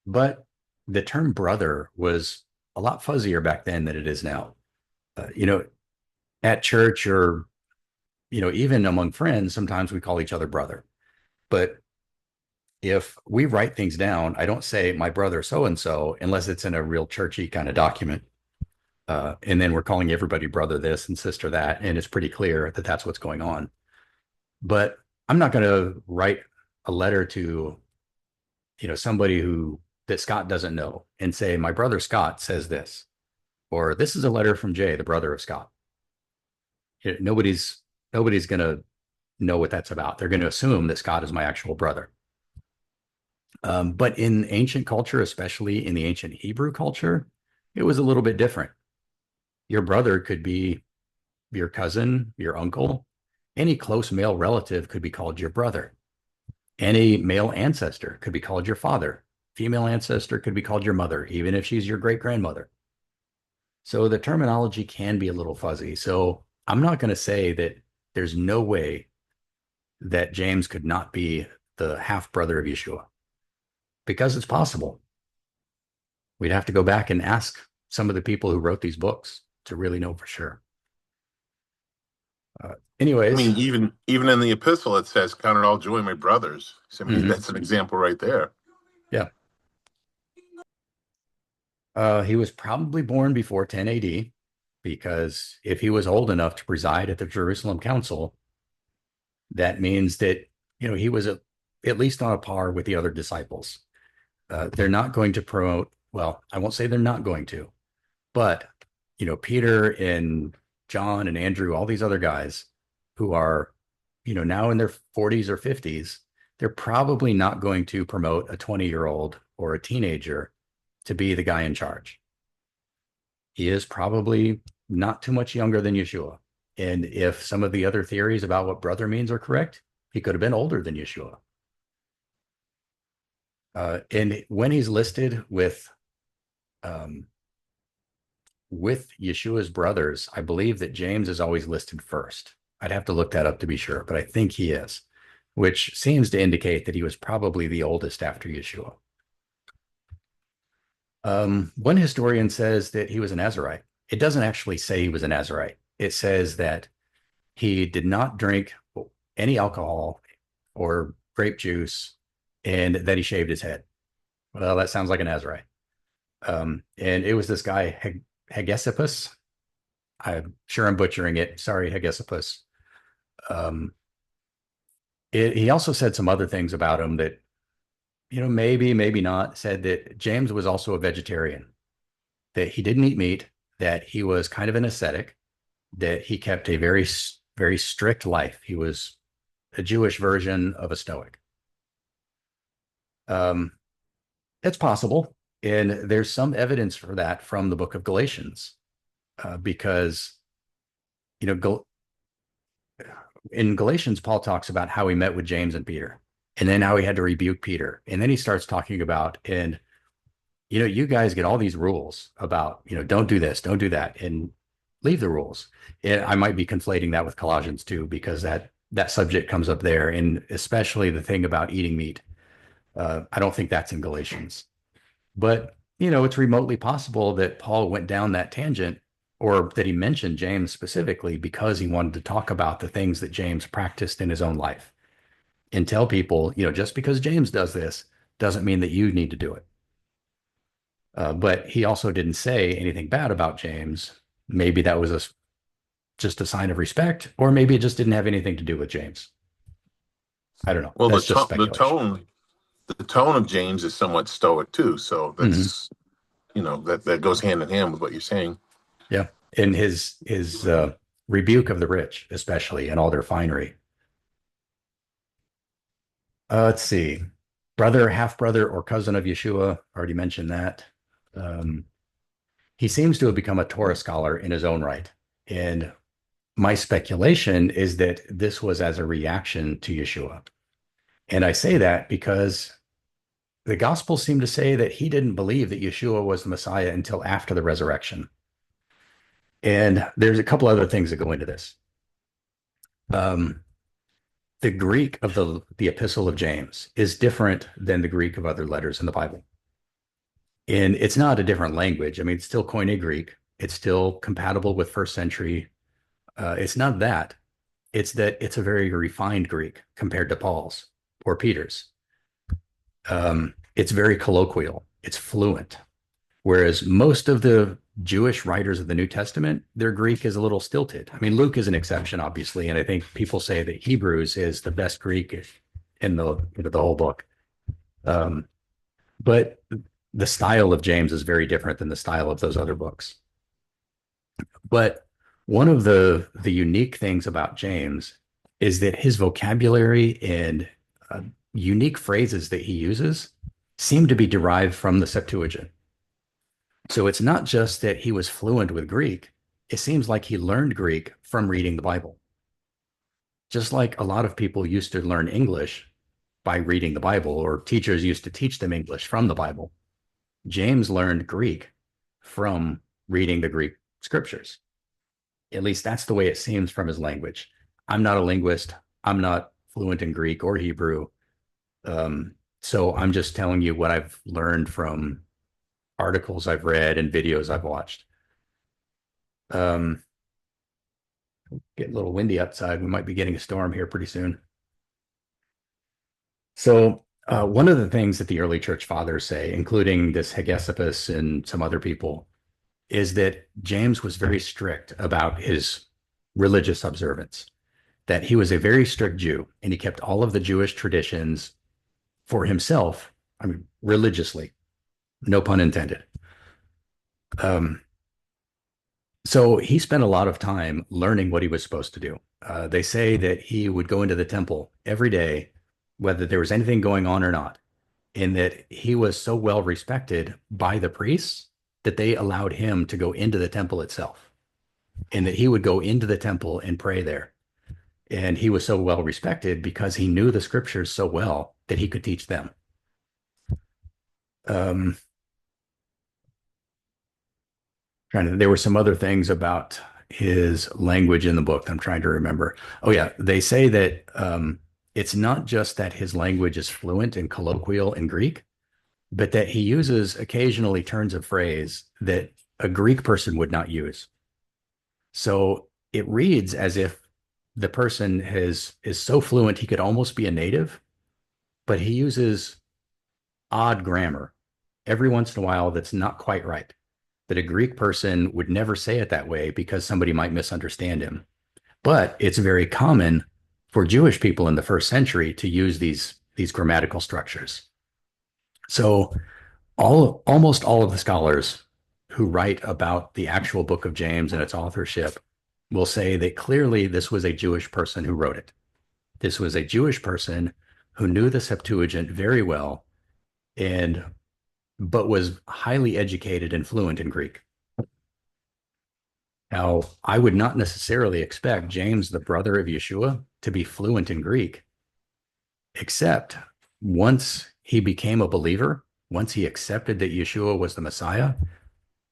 Speaker 1: but the term brother was a lot fuzzier back then than it is now. At church or, even among friends, sometimes we call each other brother. But if we write things down, I don't say my brother so-and-so unless it's in a real churchy kind of document. And then we're calling everybody brother this and sister that, and it's pretty clear that that's what's going on. But I'm not going to write a letter to, somebody that Scott doesn't know and say, my brother Scott says this, or this is a letter from Jay, the brother of Scott. Nobody's going to know what that's about. They're going to assume that Scott is my actual brother. But in ancient culture, especially in the ancient Hebrew culture, it was a little bit different. Your brother could be your cousin, your uncle. Any close male relative could be called your brother. Any male ancestor could be called your father. Female ancestor could be called your mother, even if she's your great-grandmother. So the terminology can be a little fuzzy. So I'm not going to say that there's no way that James could not be the half-brother of Yeshua, because it's possible. We'd have to go back and ask some of the people who wrote these books to really know for sure. Anyways,
Speaker 5: I mean, even in the epistle, it says, "Count it all joy, my brothers." So, I mean, that's an example right there.
Speaker 1: Yeah. He was probably born before 10 AD, because if he was old enough to preside at the Jerusalem Council, that means that, he was at least on a par with the other disciples. They're not going to promote, well, I won't say they're not going to, but, Peter and John and Andrew, all these other guys who are, now in their 40s or 50s, they're probably not going to promote a 20-year-old or a teenager to be the guy in charge. He is probably not too much younger than Yeshua. And if some of the other theories about what brother means are correct, he could have been older than Yeshua. And when he's listed with Yeshua's brothers, I believe that James is always listed first. I'd have to look that up to be sure, but I think he is, which seems to indicate that he was probably the oldest after Yeshua. One historian says that he was a Nazirite. It doesn't actually say he was a Nazirite. It says that he did not drink any alcohol or grape juice and that he shaved his head. Well, that sounds like a Nazarite. And it was this guy, Hegesippus. I'm sure I'm butchering it. Sorry, Hegesippus. Um, he also said some other things about him that, maybe not. Said that James was also a vegetarian, that he didn't eat meat, that he was kind of an ascetic, that he kept a very, very strict life. He was a Jewish version of a Stoic. It's possible. And there's some evidence for that from the book of Galatians, because, in Galatians, Paul talks about how he met with James and Peter, and then how he had to rebuke Peter. And then he starts talking about, and, you guys get all these rules about, don't do this, don't do that, and leave the rules. And I might be conflating that with Colossians too, because that subject comes up there, and especially the thing about eating meat. I don't think that's in Galatians, but it's remotely possible that Paul went down that tangent, or that he mentioned James specifically because he wanted to talk about the things that James practiced in his own life, and tell people, just because James does this doesn't mean that you need to do it. But he also didn't say anything bad about James. Maybe that was just a sign of respect, or maybe it just didn't have anything to do with James. I don't know.
Speaker 5: Well,
Speaker 1: That's just speculation.
Speaker 5: The tone of James is somewhat stoic too. So that's, that goes hand in hand with what you're saying.
Speaker 1: Yeah. And his rebuke of the rich, especially, and all their finery. Let's see. Brother, half-brother, or cousin of Yeshua. Already mentioned that. He seems to have become a Torah scholar in his own right. And my speculation is that this was as a reaction to Yeshua. And I say that because the Gospels seem to say that he didn't believe that Yeshua was the Messiah until after the resurrection. And there's a couple other things that go into this. The Greek of the Epistle of James is different than the Greek of other letters in the Bible. And it's not a different language. I mean, it's still Koine Greek. It's still compatible with first century. It's not that. It's that it's a very refined Greek compared to Paul's or Peter's. It's very colloquial. It's fluent. Whereas most of the Jewish writers of the New Testament, their Greek is a little stilted. I mean, Luke is an exception, obviously, and I think people say that Hebrews is the best Greek in the whole book. But the style of James is very different than the style of those other books. But one of the unique things about James is that his vocabulary and unique phrases that he uses seem to be derived from the Septuagint. So it's not just that he was fluent with Greek. It seems like he learned Greek from reading the Bible. Just like a lot of people used to learn English by reading the Bible, or teachers used to teach them English from the Bible, James learned Greek from reading the Greek scriptures. At least that's the way it seems from his language. I'm not a linguist. I'm not fluent in Greek or Hebrew. So I'm just telling you what I've learned from articles I've read and videos I've watched. Get a little windy outside. We might be getting a storm here pretty soon. So one of the things that the early church fathers say, including this Hegesippus and some other people, is that James was very strict about his religious observance, that he was a very strict Jew, and he kept all of the Jewish traditions for himself, I mean, religiously, no pun intended. So he spent a lot of time learning what he was supposed to do. They say that he would go into the temple every day, whether there was anything going on or not, and that he was so well respected by the priests that they allowed him to go into the temple itself, and that he would go into the temple and pray there. And he was so well respected because he knew the scriptures so well that he could teach them. There were some other things about his language in the book that I'm trying to remember. Oh yeah, they say that it's not just that his language is fluent and colloquial in Greek, but that he uses occasionally turns of phrase that a Greek person would not use. So it reads as if the person is so fluent he could almost be a native, but he uses odd grammar every once in a while that's not quite right, that a Greek person would never say it that way because somebody might misunderstand him. But it's very common for Jewish people in the first century to use these grammatical structures. So almost all of the scholars who write about the actual book of James and its authorship will say that clearly this was a Jewish person who wrote it. This was a Jewish person who knew the Septuagint very well but was highly educated and fluent in Greek. Now, I would not necessarily expect James, the brother of Yeshua, to be fluent in Greek, except once he became a believer, once he accepted that Yeshua was the Messiah,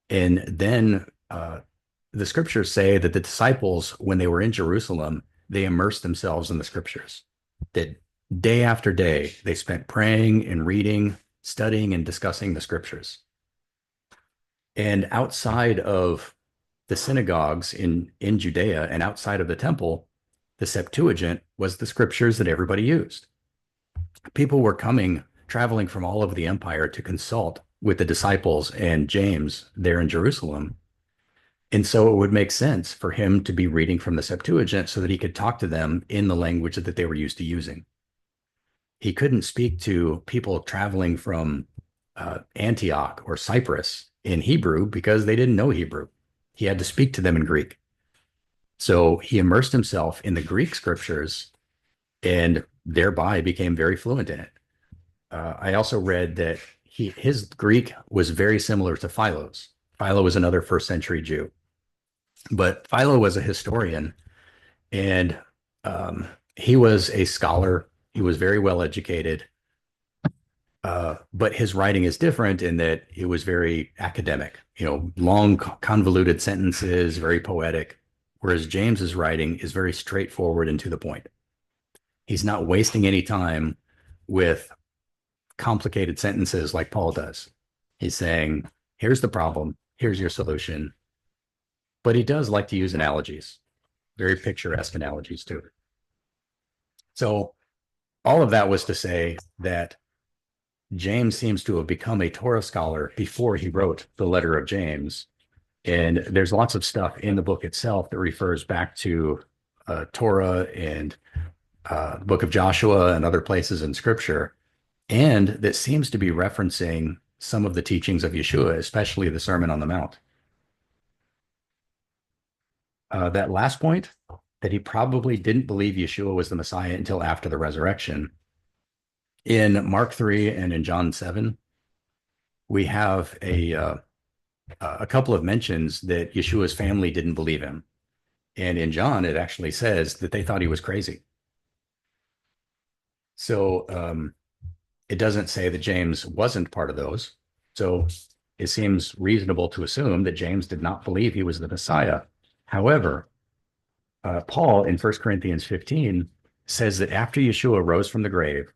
Speaker 1: and then the scriptures say that the disciples, when they were in Jerusalem, they immersed themselves in the scriptures. That day after day, they spent praying and reading, studying and discussing the scriptures. And outside of the synagogues in Judea and outside of the temple, the Septuagint was the scriptures that everybody used. People were traveling from all over the empire to consult with the disciples and James there in Jerusalem. And so it would make sense for him to be reading from the Septuagint so that he could talk to them in the language that they were used to using. He couldn't speak to people traveling from Antioch or Cyprus in Hebrew because they didn't know Hebrew. He had to speak to them in Greek. So he immersed himself in the Greek scriptures and thereby became very fluent in it. I also read that his Greek was very similar to Philo's. Philo was another first century Jew. But Philo was a historian, and he was a scholar. He was very well educated. But his writing is different in that it was very academic, long, convoluted sentences, very poetic, whereas James's writing is very straightforward and to the point. He's not wasting any time with complicated sentences like Paul does. He's saying, here's the problem, here's your solution. But he does like to use analogies, very picturesque analogies too. So all of that was to say that James seems to have become a Torah scholar before he wrote the letter of James. And there's lots of stuff in the book itself that refers back to Torah and the book of Joshua and other places in scripture. And that seems to be referencing some of the teachings of Yeshua, especially the Sermon on the Mount. That last point, that he probably didn't believe Yeshua was the Messiah until after the resurrection. In Mark 3 and in John 7, we have a couple of mentions that Yeshua's family didn't believe him. And in John, it actually says that they thought he was crazy. So it doesn't say that James wasn't part of those. So it seems reasonable to assume that James did not believe he was the Messiah. However, Paul in 1 Corinthians 15 says that after Yeshua rose from the grave,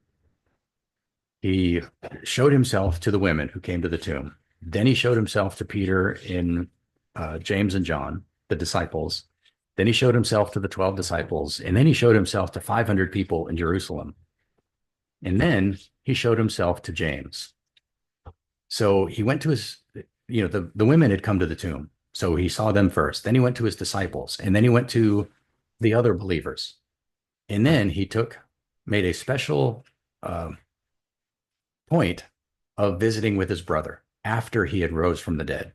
Speaker 1: he showed himself to the women who came to the tomb. Then he showed himself to Peter in James and John, the disciples. Then he showed himself to the 12 disciples. And then he showed himself to 500 people in Jerusalem. And then he showed himself to James. So he went to the women had come to the tomb. So he saw them first. Then he went to his disciples. And then he went to the other believers. And then he made a special point of visiting with his brother after he had rose from the dead.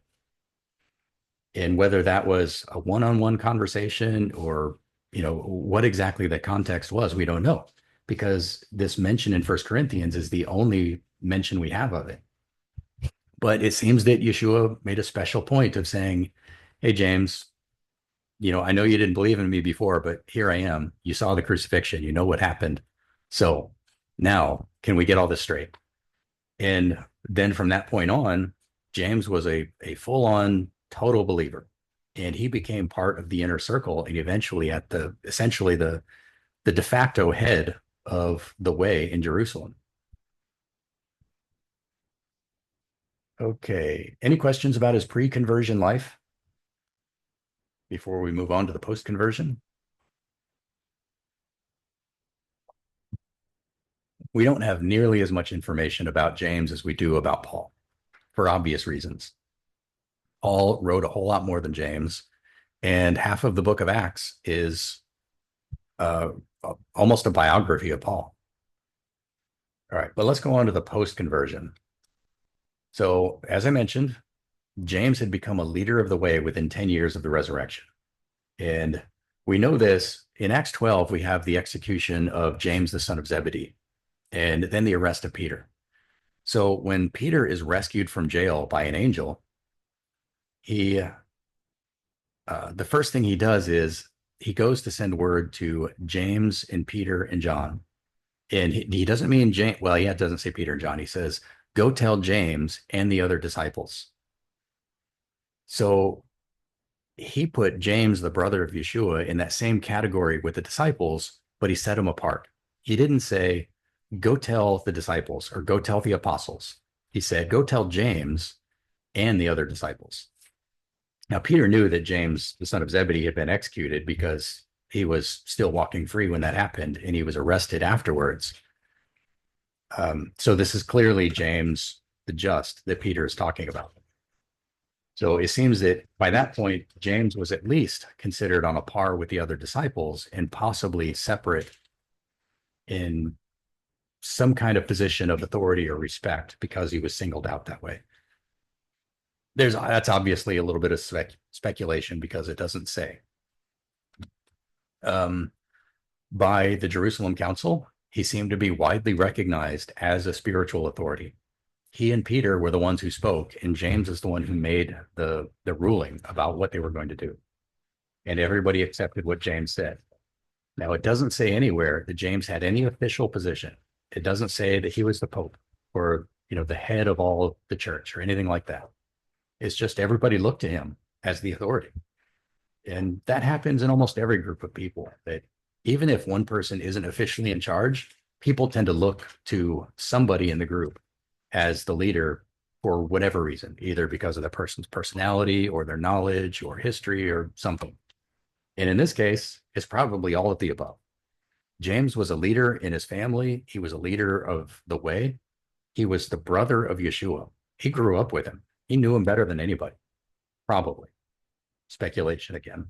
Speaker 1: And whether that was a one-on-one conversation or, what exactly the context was, we don't know, because this mention in 1 Corinthians is the only mention we have of it. But it seems that Yeshua made a special point of saying, hey, James, I know you didn't believe in me before, but here I am. You saw the crucifixion. You know what happened. So now can we get all this straight? And then from that point on, James was a full-on total believer, and he became part of the inner circle and eventually essentially the de facto head of the way in Jerusalem. Okay. Any questions about his pre-conversion life before we move on to the post-conversion? we don't have nearly as much information about James as we do about Paul, for obvious reasons. Paul wrote a whole lot more than James, and half of the book of Acts is almost a biography of Paul. All right, but let's go on to the post-conversion. So, as I mentioned, James had become a leader of the way within 10 years of the resurrection. And we know this in Acts 12, we have the execution of James, the son of Zebedee, and then the arrest of Peter. So when Peter is rescued from jail by an angel, the first thing he does is he goes to send word to James and Peter and John. And he doesn't mean James. Well, yeah, it doesn't say Peter and John. He says, go tell James and the other disciples. So he put James, the brother of Yeshua, in that same category with the disciples, but he set them apart. He didn't say, go tell the disciples or go tell the apostles. He said, go tell James and the other disciples. Now, Peter knew that James, the son of Zebedee, had been executed because he was still walking free when that happened, and he was arrested afterwards. So this is clearly James the just that Peter is talking about. So it seems that by that point, James was at least considered on a par with the other disciples and possibly separate in some kind of position of authority or respect because he was singled out that way. That's obviously a little bit of speculation because it doesn't say. By the Jerusalem Council, he seemed to be widely recognized as a spiritual authority. He and Peter were the ones who spoke, and James is the one who made the ruling about what they were going to do. And everybody accepted what James said. Now, it doesn't say anywhere that James had any official position. It doesn't say that he was the Pope or, the head of all the church or anything like that. It's just everybody looked to him as the authority. And that happens in almost every group of people, that even if one person isn't officially in charge, people tend to look to somebody in the group as the leader for whatever reason, either because of the person's personality or their knowledge or history or something. And in this case, it's probably all of the above. James was a leader in his family. He was a leader of the way. He was the brother of Yeshua. He grew up with him. He knew him better than anybody, probably. Speculation again.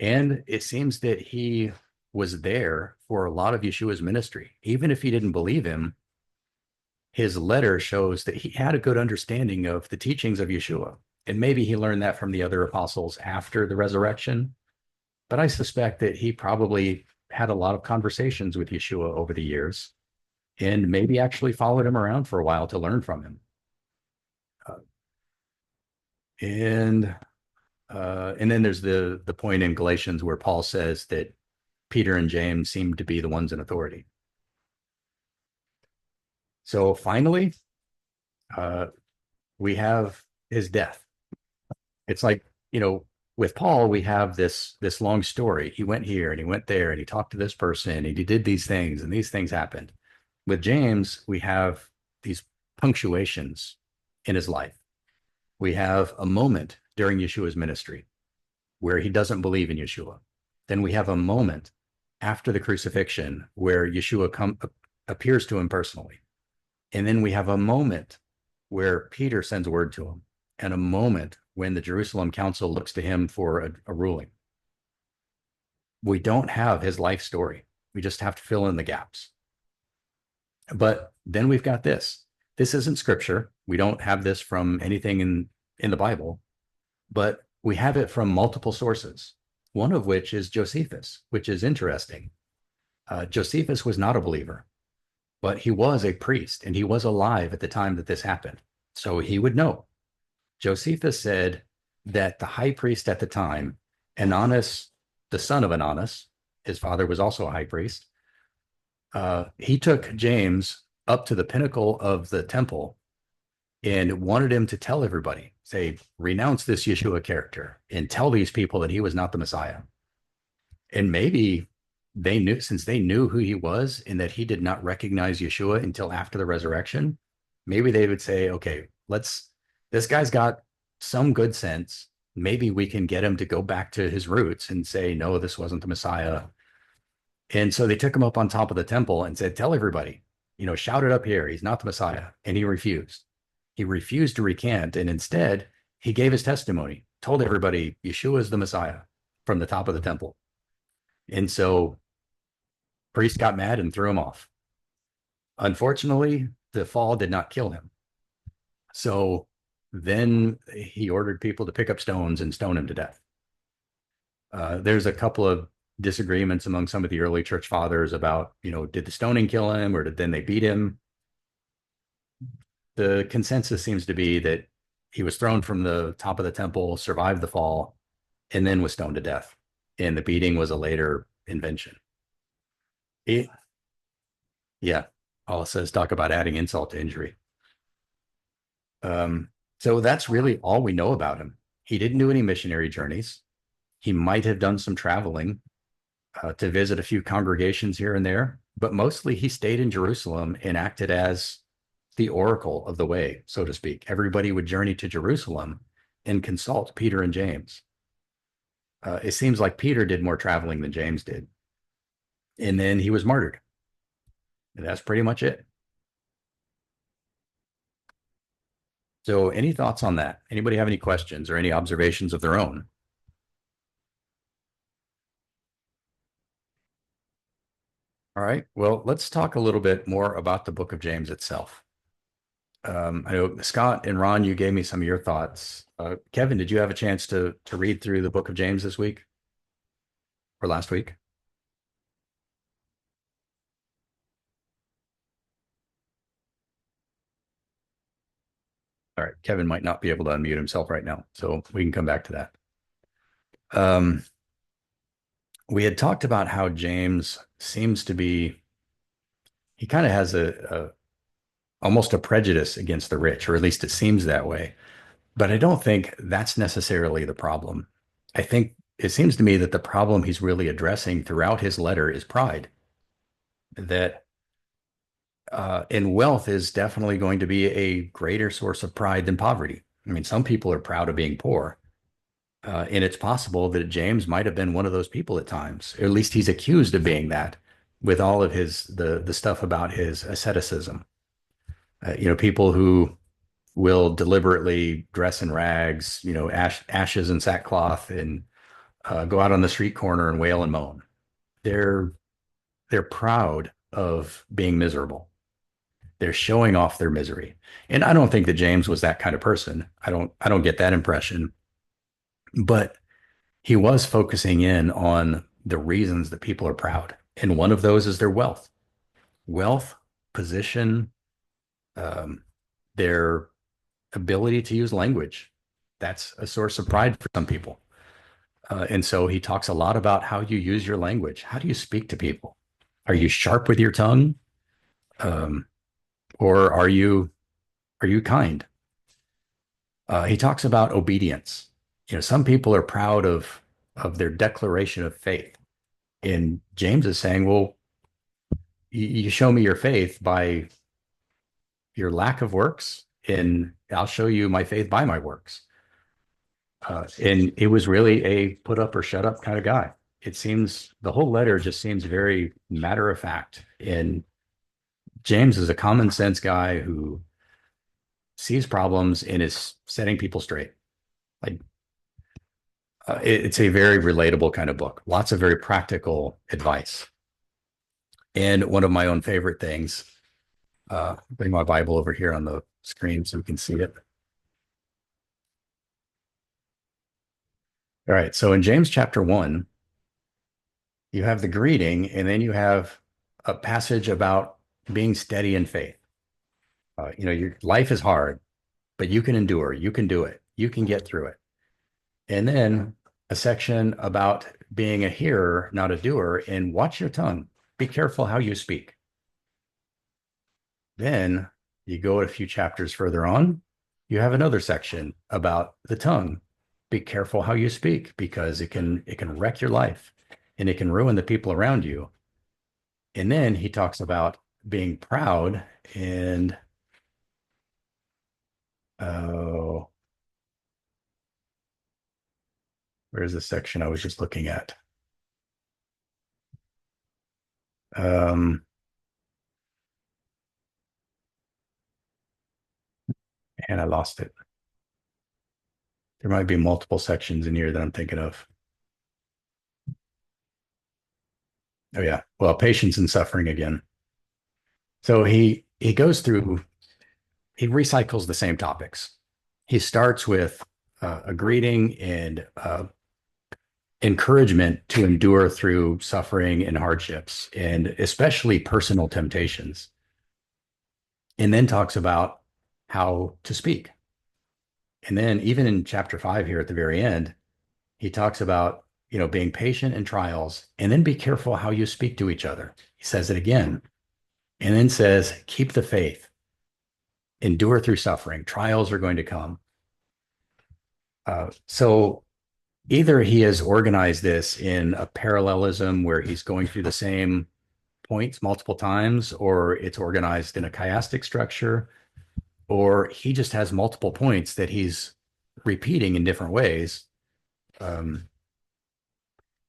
Speaker 1: And it seems that he was there for a lot of Yeshua's ministry. Even if he didn't believe him, his letter shows that he had a good understanding of the teachings of Yeshua. And maybe he learned that from the other apostles after the resurrection. But I suspect that he probably had a lot of conversations with Yeshua over the years and maybe actually followed him around for a while to learn from him. And then there's the point in Galatians where Paul says that Peter and James seem to be the ones in authority. So finally, we have his death. It's like, with Paul, we have this long story. He went here and he went there and he talked to this person and he did these things and these things happened. With James, we have these punctuations in his life. We have a moment during Yeshua's ministry where he doesn't believe in Yeshua. Then we have a moment after the crucifixion where Yeshua appears to him personally. And then we have a moment where Peter sends word to him, and a moment when the Jerusalem Council looks to him for a ruling. We don't have his life story. We just have to fill in the gaps. But then we've got this. This isn't scripture. We don't have this from anything in the Bible, but we have it from multiple sources, one of which is Josephus, which is interesting. Josephus was not a believer, but he was a priest and he was alive at the time that this happened. So he would know. Josephus said that the high priest at the time, Ananus, the son of Ananus, his father was also a high priest, he took James up to the pinnacle of the temple and wanted him to tell everybody, say, renounce this Yeshua character and tell these people that he was not the Messiah. And maybe they knew, since they knew who he was and that he did not recognize Yeshua until after the resurrection, maybe they would say, okay, this guy's got some good sense. Maybe we can get him to go back to his roots and say, no, this wasn't the Messiah. And so they took him up on top of the temple and said, tell everybody, shout it up here. He's not the Messiah. And he refused. He refused to recant. And instead, he gave his testimony, told everybody Yeshua is the Messiah from the top of the temple. And so priest got mad and threw him off. Unfortunately, the fall did not kill him. So then he ordered people to pick up stones and stone him to death. There's a couple of disagreements among some of the early church fathers about, did the stoning kill him or did then they beat him? The consensus seems to be that he was thrown from the top of the temple, survived the fall, and then was stoned to death. And the beating was a later invention. Yeah, all it says talk about adding insult to injury. So that's really all we know about him. He didn't do any missionary journeys. He might have done some traveling to visit a few congregations here and there, but mostly he stayed in Jerusalem and acted as the oracle of the way, so to speak. Everybody would journey to Jerusalem and consult Peter and James. It seems like Peter did more traveling than James did. And then he was martyred. And that's pretty much it. So any thoughts on that? Anybody have any questions or any observations of their own? All right, well, let's talk a little bit more about the book of James itself. I know Scott and Ron, you gave me some of your thoughts. Kevin, did you have a chance to read through the book of James this week or last week? All right, Kevin might not be able to unmute himself right now, so we can come back to that. We had talked about how James seems to be, he kind of has almost a prejudice against the rich, or at least it seems that way. But I don't think that's necessarily the problem. I think it seems to me that the problem he's really addressing throughout his letter is pride. That and wealth is definitely going to be a greater source of pride than poverty. I mean, some people are proud of being poor. And it's possible that James might have been one of those people at times, or at least he's accused of being that with all of the stuff about his asceticism. People who will deliberately dress in rags, ashes and sackcloth, and go out on the street corner and wail and moan. They're proud of being miserable. They're showing off their misery. And I don't think that James was that kind of person. I don't get that impression. But he was focusing in on the reasons that people are proud. And one of those is their wealth. Wealth, position, their ability to use language. That's a source of pride for some people. And so he talks a lot about how you use your language. How do you speak to people? Are you sharp with your tongue? Or are you kind? He talks about obedience. Some people are proud of their declaration of faith. And James is saying, well, you show me your faith by your lack of works, and I'll show you my faith by my works. And it was really a put up or shut up kind of guy. It seems the whole letter just seems very matter of fact. And James is a common sense guy who sees problems and is setting people straight. Like it's a very relatable kind of book. Lots of very practical advice. And one of my own favorite things, bring my Bible over here on the screen so we can see it. All right. So in James chapter 1, you have the greeting, and then you have a passage about being steady in faith. Your life is hard, but you can endure. You can do it. You can get through it. And then a section about being a hearer, not a doer, and watch your tongue. Be careful how you speak. Then you go a few chapters further on, you have another section about the tongue. Be careful how you speak, because it can wreck your life and it can ruin the people around you. And then he talks about being proud and where's the section I was just looking at? And I lost it. There might be multiple sections in here that I'm thinking of. Oh yeah. Well, patience and suffering again. So he goes through, he recycles the same topics. He starts with a greeting and encouragement to endure through suffering and hardships, and especially personal temptations. And then talks about how to speak. And then even in chapter 5 here at the very end, he talks about, being patient in trials, and then be careful how you speak to each other. He says it again, and then says, keep the faith, endure through suffering. Trials are going to come. So either he has organized this in a parallelism where he's going through the same points multiple times, or it's organized in a chiastic structure, or he just has multiple points that he's repeating in different ways.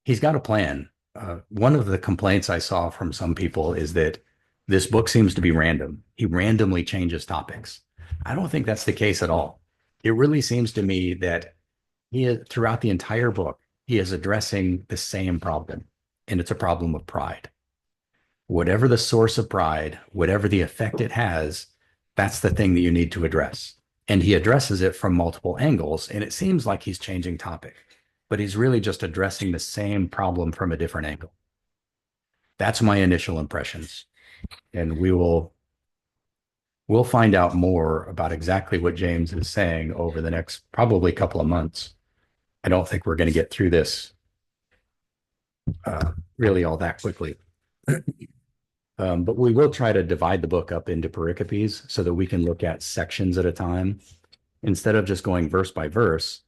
Speaker 1: He's got a plan. One of the complaints I saw from some people is that this book seems to be random. He randomly changes topics. I don't think that's the case at all. It really seems to me that throughout the entire book, he is addressing the same problem, and it's a problem of pride. Whatever the source of pride, whatever the effect it has, that's the thing that you need to address. And he addresses it from multiple angles, and it seems like he's changing topic, but he's really just addressing the same problem from a different angle. That's my initial impressions. And we'll find out more about exactly what James is saying over the next probably couple of months. I don't think we're going to get through this really all that quickly. But we will try to divide the book up into pericopes so that we can look at sections at a time. Instead of just going verse by verse,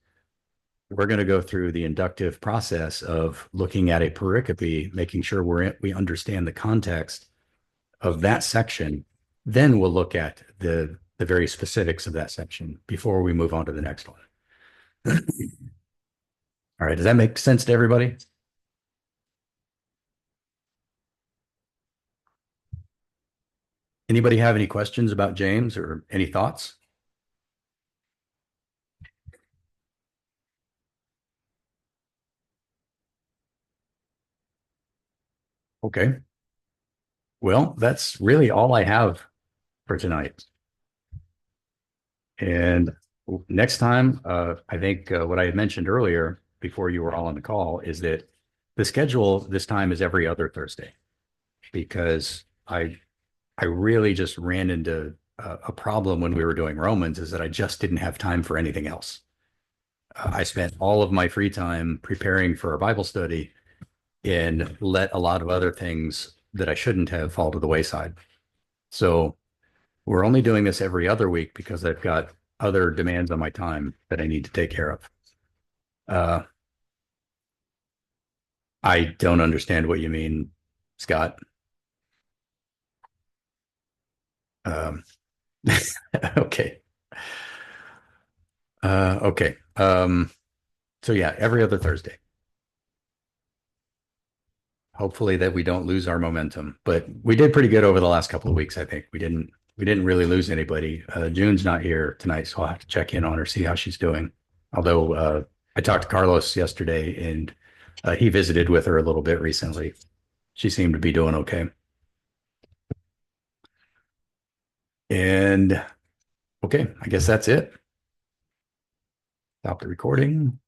Speaker 1: we're going to go through the inductive process of looking at a pericope, making sure we understand the context of that section. Then we'll look at the very specifics of that section before we move on to the next one. All right, does that make sense to everybody? Anybody have any questions about James or any thoughts? Okay. Well, that's really all I have for tonight. And next time, I think what I had mentioned earlier before you were all on the call is that the schedule this time is every other Thursday, because I really just ran into a problem when we were doing Romans, is that I just didn't have time for anything else. I spent all of my free time preparing for a Bible study and let a lot of other things that I shouldn't have fall to the wayside. So we're only doing this every other week because I've got other demands on my time that I need to take care of. I don't understand what you mean, Scott. Okay. Okay. So yeah, every other Thursday. Hopefully that we don't lose our momentum, but we did pretty good over the last couple of weeks. I think we didn't really lose anybody. June's not here tonight, so I'll have to check in on her, see how she's doing. Although I talked to Carlos yesterday, and he visited with her a little bit recently. She seemed to be doing okay. And okay, I guess that's it. Stop the recording.